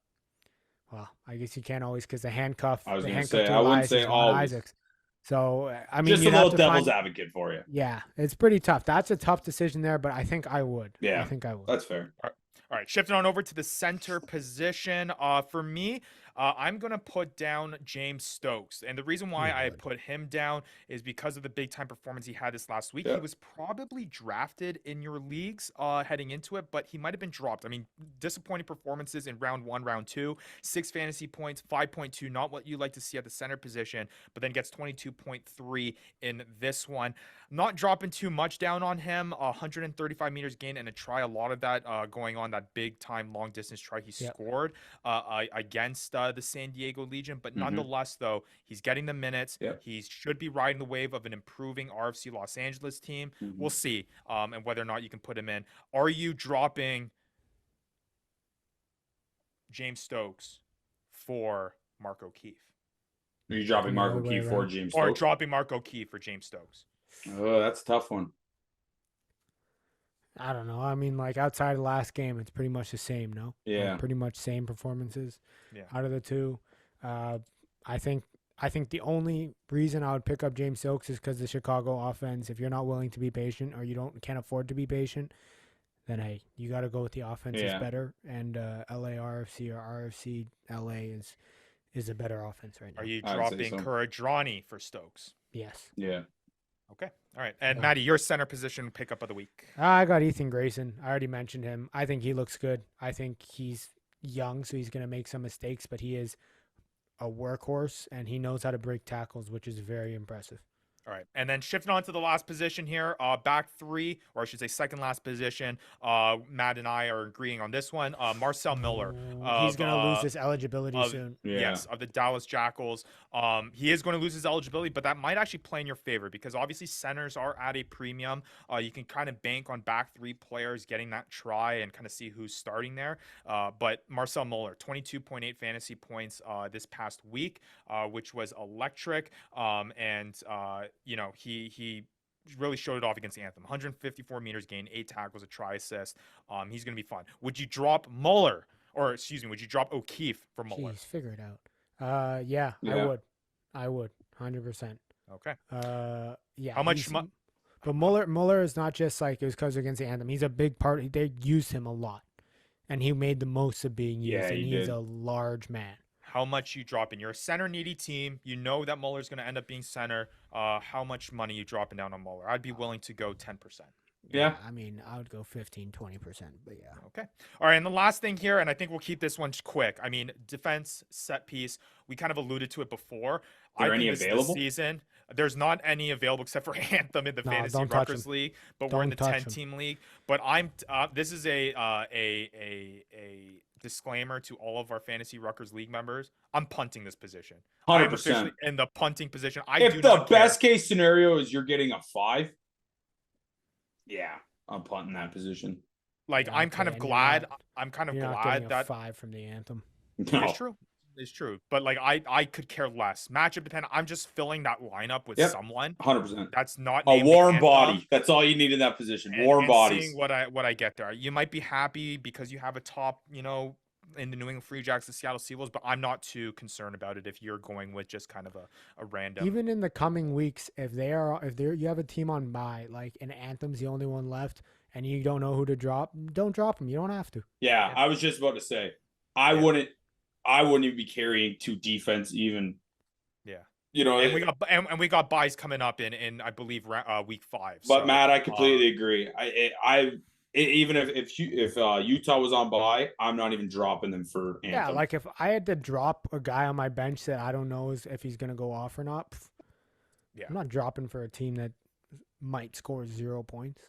Well, I guess you can't always because the handcuff. I was the gonna handcuff say, to I wouldn't Elias say is on always. Isaacs. So I mean, Just a you'd have little to devil's find- advocate for you. Yeah, it's pretty tough. That's a tough decision there, but I think I would. Yeah. I think I would. That's fair. All right, shifting on over to the center position. For me, I'm going to put down James Stokes. And the reason why I put him down is because of the big-time performance he had this last week. Yeah. He was probably drafted in your leagues heading into it, but he might have been dropped. I mean, disappointing performances in round 1, round 2. 6 fantasy points, 5.2, not what you like to see at the center position, but then gets 22.3 in this one. Not dropping too much down on him. 135 meters gain and a try. A lot of that going on that big-time long-distance try he scored against the San Diego Legion, but nonetheless, though, he's getting the minutes. Yep. He should be riding the wave of an improving RFC Los Angeles team. We'll see, and whether or not you can put him in. Are you dropping James Stokes for Mark O'Keefe? Are you dropping Mark Other way O'Keefe for around. James Or Stokes? dropping Mark O'Keefe for James Stokes? Oh, that's a tough one. I don't know. I mean, like outside of the last game, it's pretty much the same, no? Yeah. Like, pretty much same performances. Yeah. Out of the two, I think the only reason I would pick up James Stokes is because the Chicago offense. If you're not willing to be patient or you can't afford to be patient, then hey, you got to go with the offense is better. And LA RFC or RFC LA is a better offense right now. Are you I'd say dropping so. Kuradrani for Stokes? Yes. Yeah. Okay. All right. And Yeah. Maddie, your center position pickup of the week. I got Ethan Grayson. I already mentioned him. I think he looks good. I think he's young, so he's going to make some mistakes, but he is a workhorse, and he knows how to break tackles, which is very impressive. All right. And then shifting on to the last position here, back three, or I should say second last position. Matt and I are agreeing on this one. Marcel Miller. He's going to lose his eligibility soon. Yeah. Yes, of the Dallas Jackals. He is going to lose his eligibility, but that might actually play in your favor because obviously centers are at a premium. You can kind of bank on back three players getting that try and kind of see who's starting there. But Marcel Miller, 22.8 fantasy points this past week, which was electric. He really showed it off against Anthem. 154 meters gained, 8 tackles, a try assist. He's going to be fun. Would you drop Muller? Or, excuse me, would you drop O'Keefe for Muller? Jeez, figure it out. Yeah, I would. 100%. Okay. Yeah. How much But Muller is not just like it was because against Anthem. He's a big part. They used him a lot, and he made the most of being used. Yeah, and he he's did. a large man. How much you dropping? You're a center needy team. You know that Muller's going to end up being center. How much money you dropping down on Muller? I'd be willing to go 10%. Yeah. I mean, I would go 15, 20%, but yeah. Okay. All right. And the last thing here, and I think we'll keep this one quick. I mean, defense, set piece. We kind of alluded to it before. Are there I think any this available? Season, there's not any available except for Anthem in the No, Fantasy don't touch Ruckers him. League, but we're in the Don't touch him. 10-team league. But this is a disclaimer to all of our Fantasy Ruckers League members. I'm punting this position. I'm 100%. officially in the punting position. If the best case scenario is you're getting a 5, yeah, I'm punting that position. Like, I'm kind of Okay, and glad. I'm kind of You're not glad getting a that 5 from the Anthem. No. it's true. It's true. But like, I could care less. Matchup dependent. I'm just filling that lineup with Yep. someone 100%. that's not A named the warm Anthem, body. That's all you need in that position. and- Warm and bodies. Seeing what I get there. You might be happy because you have a top, in the New England Free Jacks, the Seattle Seawolves, but I'm not too concerned about it if you're going with just kind of a random. Even in the coming weeks, if you have a team on bye, like an Anthem's the only one left, and you don't know who to drop, don't drop them. You don't have to. Yeah, I was just about to say, I wouldn't even be carrying 2 defense even. Yeah. And we got buys coming up in I believe week 5. But so, Matt, I completely agree. Even if Utah was on bye, I'm not even dropping them for Anthem. Yeah, like if I had to drop a guy on my bench that I don't know if he's going to go off or not, Yeah. I'm not dropping for a team that might score 0 points.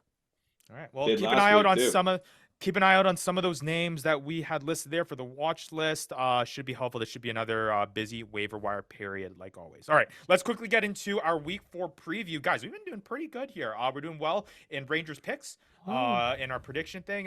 All right. Well, Did keep an last eye out week, on too. keep an eye out on some of those names that we had listed there for the watch list. Should be helpful. This should be another busy waiver wire period, like always. All right, let's quickly get into our week 4 preview, guys. We've been doing pretty good here. We're doing well in Rangers picks. In our prediction thing.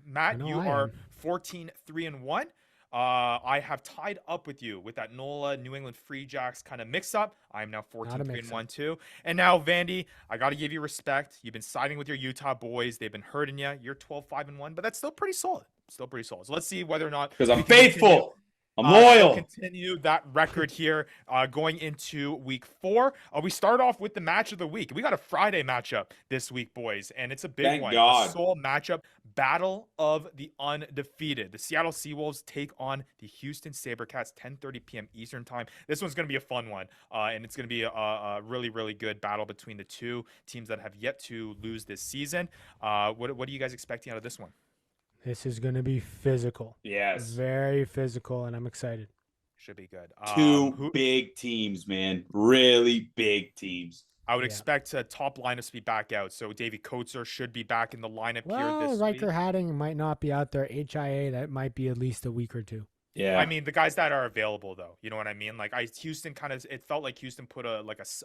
Matt, you are 14-3-1. I have tied up with you with that NOLA New England Free Jacks kind of mix up. I'm now 14-3-1 too. And now, Vandy, I got to give you respect. You've been siding with your Utah boys. They've been hurting you. You're 12-5-1, but that's still pretty solid. So let's see whether or not, because I'm we can faithful. I'm loyal. Continue that record here going into week 4. We start off with the match of the week. We got a Friday matchup this week, boys, and it's a big Thank one. God. A sole matchup, battle of the undefeated. The Seattle Seawolves take on the Houston SaberCats, 10:30 p.m. Eastern time. This one's going to be a fun one, and it's going to be a really, really good battle between the two teams that have yet to lose this season. What are you guys expecting out of this one? This is going to be physical. Yes. Very physical, and I'm excited. Should be good. 2 big teams, man. Really big teams. I would Yeah. expect top lineups to be back out. So Davey Coates should be back in the lineup here Well, this Riker week. Hadding might not be out there. HIA, that might be at least a week or 2. Yeah. I mean, the guys that are available, though, you know what I mean? Like, Houston it felt like Houston put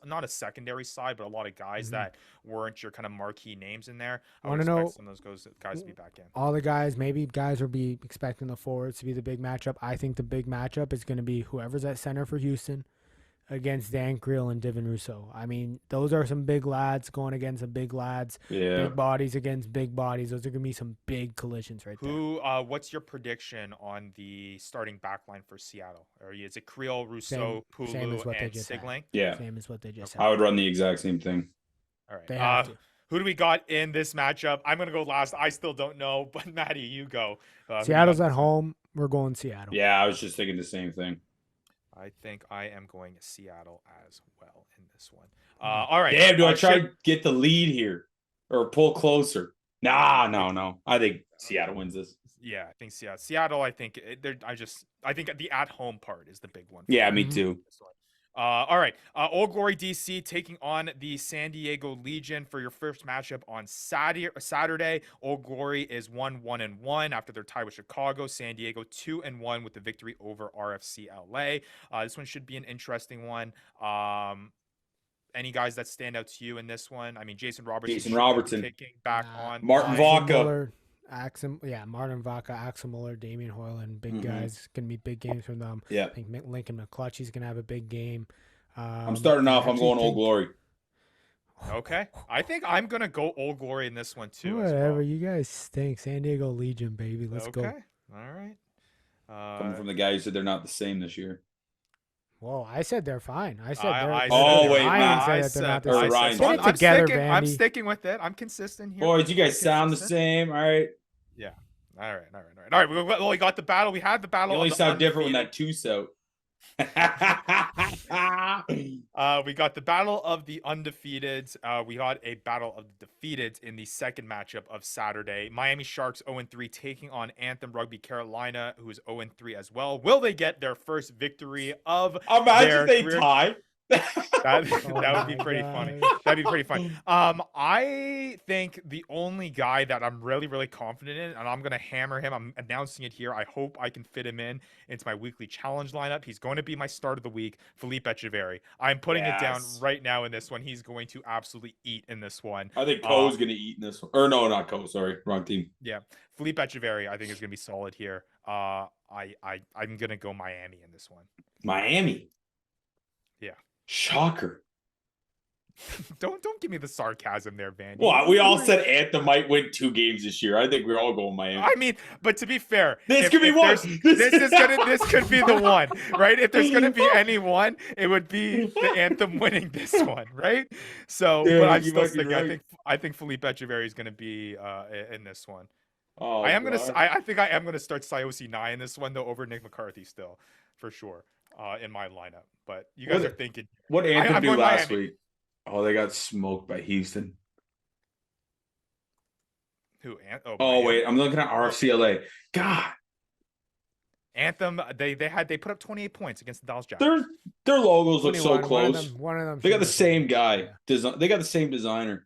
not a secondary side, but a lot of guys that weren't your kind of marquee names in there. I would Want to expect know some of those guys to be back in. all the guys? Maybe guys will be expecting the forwards to be the big matchup. I think the big matchup is going to be whoever's at center for Houston against Dan Creel and Devin Rousseau. I mean, those are some big lads going against some big lads. Yeah. Big bodies against big bodies. Those are going to be some big collisions right there. What's your prediction on the starting backline for Seattle? Is it Creel, Rousseau, Same as Pulu, what they and just had. Sigling? Yeah. Same as what they just had. I would run the exact same thing. All right. They have to. Who do we got in this matchup? I'm gonna go last. I still don't know, but Maddie, you go. Seattle's at home. We're going Seattle. Yeah, I was just thinking the same thing. I think I am going Seattle as well in this one. All right. Damn, do I try to get the lead here or pull closer? Nah, no. I think Seattle wins this. Yeah, I think Seattle. Seattle. I think I think the at-home part is the big one. Yeah, me too. All right. Old Glory DC taking on the San Diego Legion for your first matchup on Saturday. Old Glory is 1-1-1 after their tie with Chicago. San Diego 2-1 with the victory over RFC LA. This one should be an interesting one. Any guys that stand out to you in this one? I mean, Jason Robertson kicking back on. Martin Vaca. Martin Vaca, Axel Muller, Damian Hoyland, big guys. Going to be big games from them. Yeah. I think Lincoln McClutchy's going to have a big game. I'm starting off. I'm going Old Glory. Okay. I think I'm going to go Old Glory in this one too. Whatever. As well. You guys stink. San Diego Legion, baby. Let's go. Okay. All right. Coming from the guy who said they're not the same this year. Whoa, I said they're fine. I said they're I'm sticking with it. I'm consistent here. Boys, you guys sound the same. All right. Yeah. All right. We got the battle. We had the battle. You only sound different when that two's out. We got the battle of the undefeated. We got a battle of the defeated in the second matchup of Saturday. Miami Sharks 0-3 taking on Anthem Rugby Carolina, who is 0-3 as well. Will they get their first victory of Imagine they tie. That would be pretty funny. That'd be pretty fun. I think the only guy that I'm really, really confident in, and I'm gonna hammer him. I'm announcing it here. I hope I can fit him in into my weekly challenge lineup. He's going to be my start of the week, Philippe Echeverry. I'm putting it down right now in this one. He's going to absolutely eat in this one. I think Coe's gonna eat in this one. Or no, not Coe. Sorry, wrong team. Yeah, Philippe Echeverry, I think is gonna be solid here. I'm gonna go Miami in this one. Miami. Yeah. Shocker. Don't give me the sarcasm there, Vandy. Well, we all said Anthem might win 2 games this year. I think we're all going Miami. I mean, but to be fair, this could be one. This could be the one, right? If there's gonna be any one, it would be the Anthem winning this one, right? So, yeah, but I'm still sticking. Right. I think Philippe Echeverry is gonna be in this one. Oh, I think I am gonna start Sayosi Nye in this one though over Nick McCarthy still, for sure. In my lineup, but you guys are thinking. What Anthem do last Miami. week? Oh, they got smoked by Houston. Who? Oh wait, I'm looking at RFCLA. God, Anthem. They put up 28 points against the Dallas Jackals. Their logos look so close. One of them. They got the same guy. They got the same designer.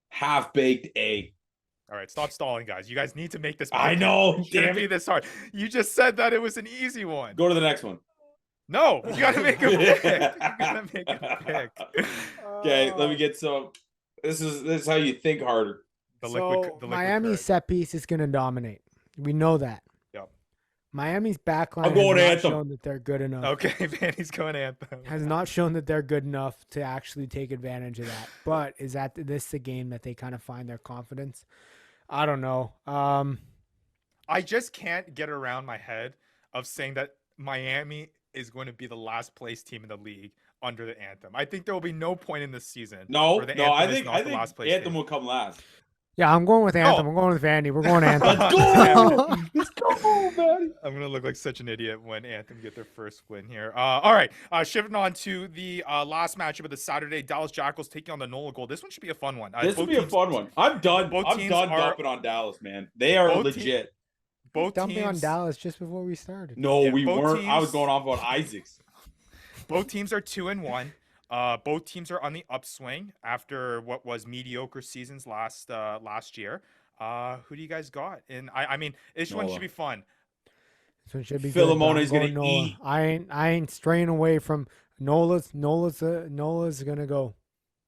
Half baked A. All right, stop stalling, guys. You guys need to make this. I know. It shouldn't be this hard. You just said that it was an easy one. Go to the next one. No, you gotta make a pick. You gotta make a pick. Okay, let me get some. This is how you think harder. The liquid Miami's set piece is gonna dominate. We know that. Yep. Miami's backline I'm going has not Anthem. shown that they're good enough. Okay, Vanny's going Anthem. Has not shown that they're good enough to actually take advantage of that. But is this the game that they kind of find their confidence? I don't know. I just can't get around my head of saying that Miami is going to be the last place team in the league under the Anthem. I think there will be no point in this season. I think Anthem will come last. Yeah, I'm going with Anthem. I'm going with Vandy. We're going Anthem. Let's go! Let's go, man! I'm gonna look like such an idiot when Anthem get their first win here. All right, shifting on to the last matchup of the Saturday, Dallas Jackals taking on the NOLA Gold. This one should be a fun one. This will be a fun one. I'm done. I'm done dumping on Dallas, man. They are legit. Both dumping teams on Dallas just before we started. No, we weren't. I was going off on Isaacs. Both teams are 2-1. Both teams are on the upswing after what was mediocre seasons last year. Who do you guys got? And I mean, this one should be fun. This one should be Philomone's good. I'm gonna going eat. Nola. I ain't straying away from Nola's gonna go.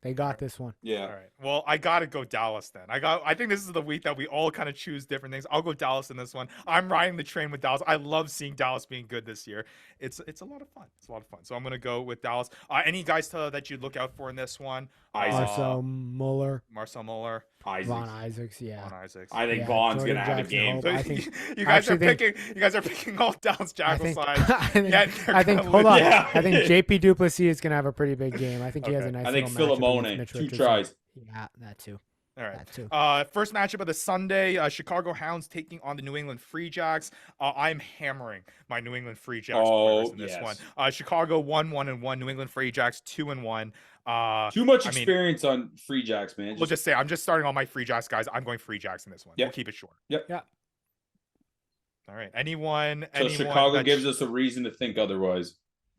They got this one. Yeah. All right. Well, I gotta go Dallas then. I think this is the week that we all kind of choose different things. I'll go Dallas in this one. I'm riding the train with Dallas. I love seeing Dallas being good this year. It's a lot of fun. It's a lot of fun. So I'm gonna go with Dallas. Any guys that you look out for in this one? Marcel Muller, Marcel Muller. Von Isaacs, yeah. Von Isaacs. I think Yeah, Vaughn's Jordan gonna have a Jackson game. Hope. So I think- you guys actually are think- picking. You guys are picking all Dallas Jackals sides. I think hold on. Yeah. I think JP Duplessis is gonna have a pretty big game. I think he has a Okay. nice. I think little matchup Philemone, against Mitch 2 Richardson. tries. Yeah, that too. All right. That too. First matchup of the Sunday, Chicago Hounds taking on the New England Free Jacks. I'm hammering my New England Free Jacks players in this yes. one. Chicago 1-1-1, New England Free Jacks 2-1. Too much I mean, experience on Free Jacks, man. We'll just say I'm just starting all my Free Jacks guys. I'm going Free Jacks in this one. Yep. We'll keep it short. Yep. Yeah. All right. Anyone? So Chicago gives us a reason to think otherwise.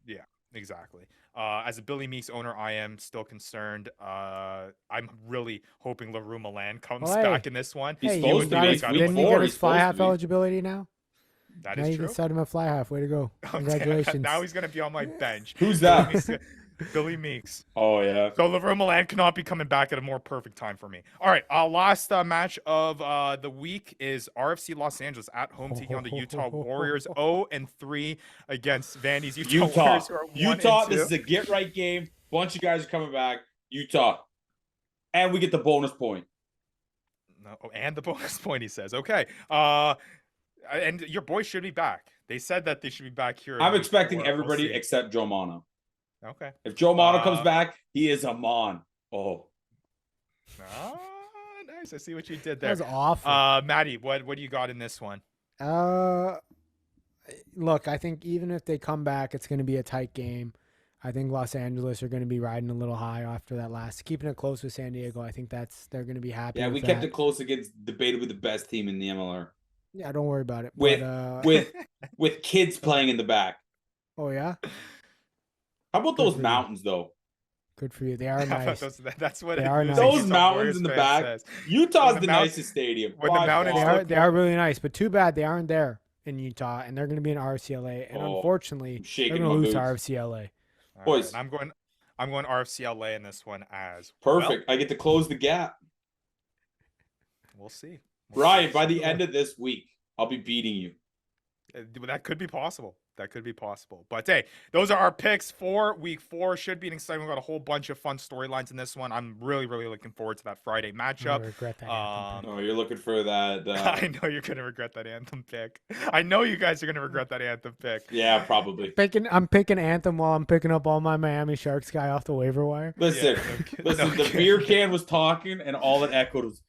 Yeah, exactly. As a Billy Meeks owner, I am still concerned. I'm really hoping LaRue Milan comes Well, hey. back in this one. He's Hey, supposed you to got be. his, It's week didn't he 4, get he's his fly supposed half to be. eligibility now? That now is you true. can start him at fly half. Way to go! Oh, damn. Congratulations. Now he's gonna be on my bench. Who's Billy that? Meeks- Billy Meeks. Oh yeah. So LaRue Milan cannot be coming back at a more perfect time for me. All right, last match of the week is RFC Los Angeles at home taking on the Utah Warriors. 0-3 against Vandy's Utah Warriors. Who are 1-2. Utah. This is a get right game. Bunch of guys are coming back. Utah, and we get the bonus point. No, and the bonus point, he says. Okay. And your boys should be back. They said that they should be back here. I'm week expecting 4. We'll everybody see. except Joe Mono. Okay. If Joe Mono comes back, he is a mon. Oh, Oh, nice. I see what you did That there. was awful. Maddie, what do you got in this one? Look, I think even if they come back, it's going to be a tight game. I think Los Angeles are going to be riding a little high after that last, keeping it close with San Diego. I think they're going to be happy. yeah, with we that. kept it close against debatably the best team in the MLR Yeah, don't worry about it. with But, with kids playing in the back. oh yeah, How about Good those for you. mountains though? good for you. They are nice. That's what They it are is. nice. Those Utah mountains Warriors in the fan back. says. Utah's the the mount- nicest stadium. when the by mountains far. They are really nice, but too bad they aren't there in Utah, and they're going to be in RFCLA, and Oh, unfortunately, I'm they're shaking going to my lose to boots. RFCLA. All right, Boys. and I'm going RFCLA in this one as Perfect. I get to close the gap. Well, we'll see. Ryan, by the end of this week, I'll be beating you. That could be possible. That could be possible. But hey, those are our picks for week 4. Should be an exciting. We've got a whole bunch of fun storylines in this one. I'm really, really looking forward to that Friday I matchup. regret that. Anthem pick. Oh, you're looking for that. I know you're gonna regret that Anthem pick. I know you guys are gonna regret that Anthem pick. Yeah, probably. I'm picking Anthem while I'm picking up all my Miami Sharks guy off the waiver wire. Listen, Yeah, no kid- listen. no The kid. beer can was talking, and all it echoed was.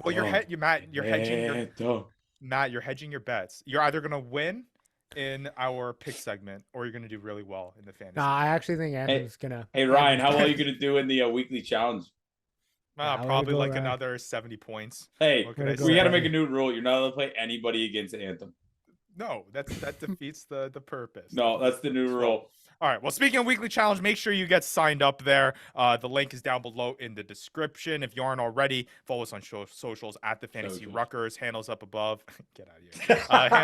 Well, you're hedging Anthem. Matt. You're hedging your bets. You're either gonna win in our pick segment, or you're gonna do really well in the fantasy. Nah, I actually think Anthem's gonna. Hey Ryan, how well are you gonna do in the weekly challenge? Way to Probably go, like Ryan. another 70 points. Hey, What can I Way to we say? got to make a new rule. You're not allowed to play anybody against Anthem. No, that defeats the purpose. No, that's the new rule. All right. Well, speaking of weekly challenge, make sure you get signed up there. The link is down below in the description. If you aren't already, follow us on socials at the Fantasy Socials. Ruckers. Handles up above. Get out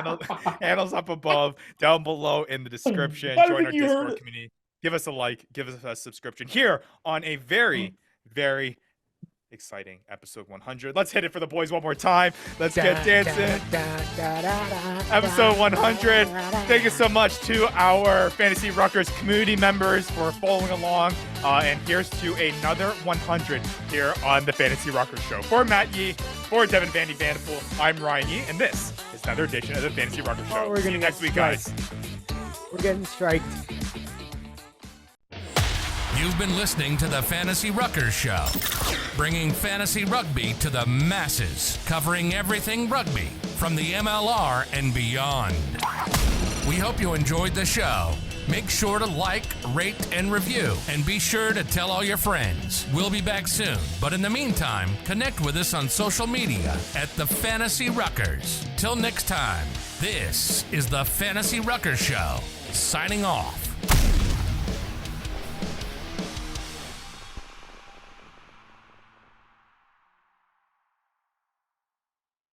of here. Handles up above, down below in the description. I Join our think you heard Discord it. community. Give us a like. Give us a subscription here on a very, very exciting episode 100. Let's hit it for the boys one more time. Let's get dancing. Episode 100. Thank you so much to our Fantasy Ruckers community members for following along. And here's to another 100 here on the Fantasy Ruckers Show. For Matt Yee, for Devin Vandy Vanderpool, I'm Ryan Yee, and this is another edition of the Fantasy Ruckers Show. we're See gonna you get next week, guys. We're getting striked. You've been listening to the Fantasy Ruckers Show, bringing fantasy rugby to the masses, covering everything rugby from the MLR and beyond. We hope you enjoyed the show. Make sure to like, rate, and review, and be sure to tell all your friends. We'll be back soon, but in the meantime, connect with us on social media at the Fantasy Ruckers. Till next time, this is the Fantasy Ruckers Show, signing off.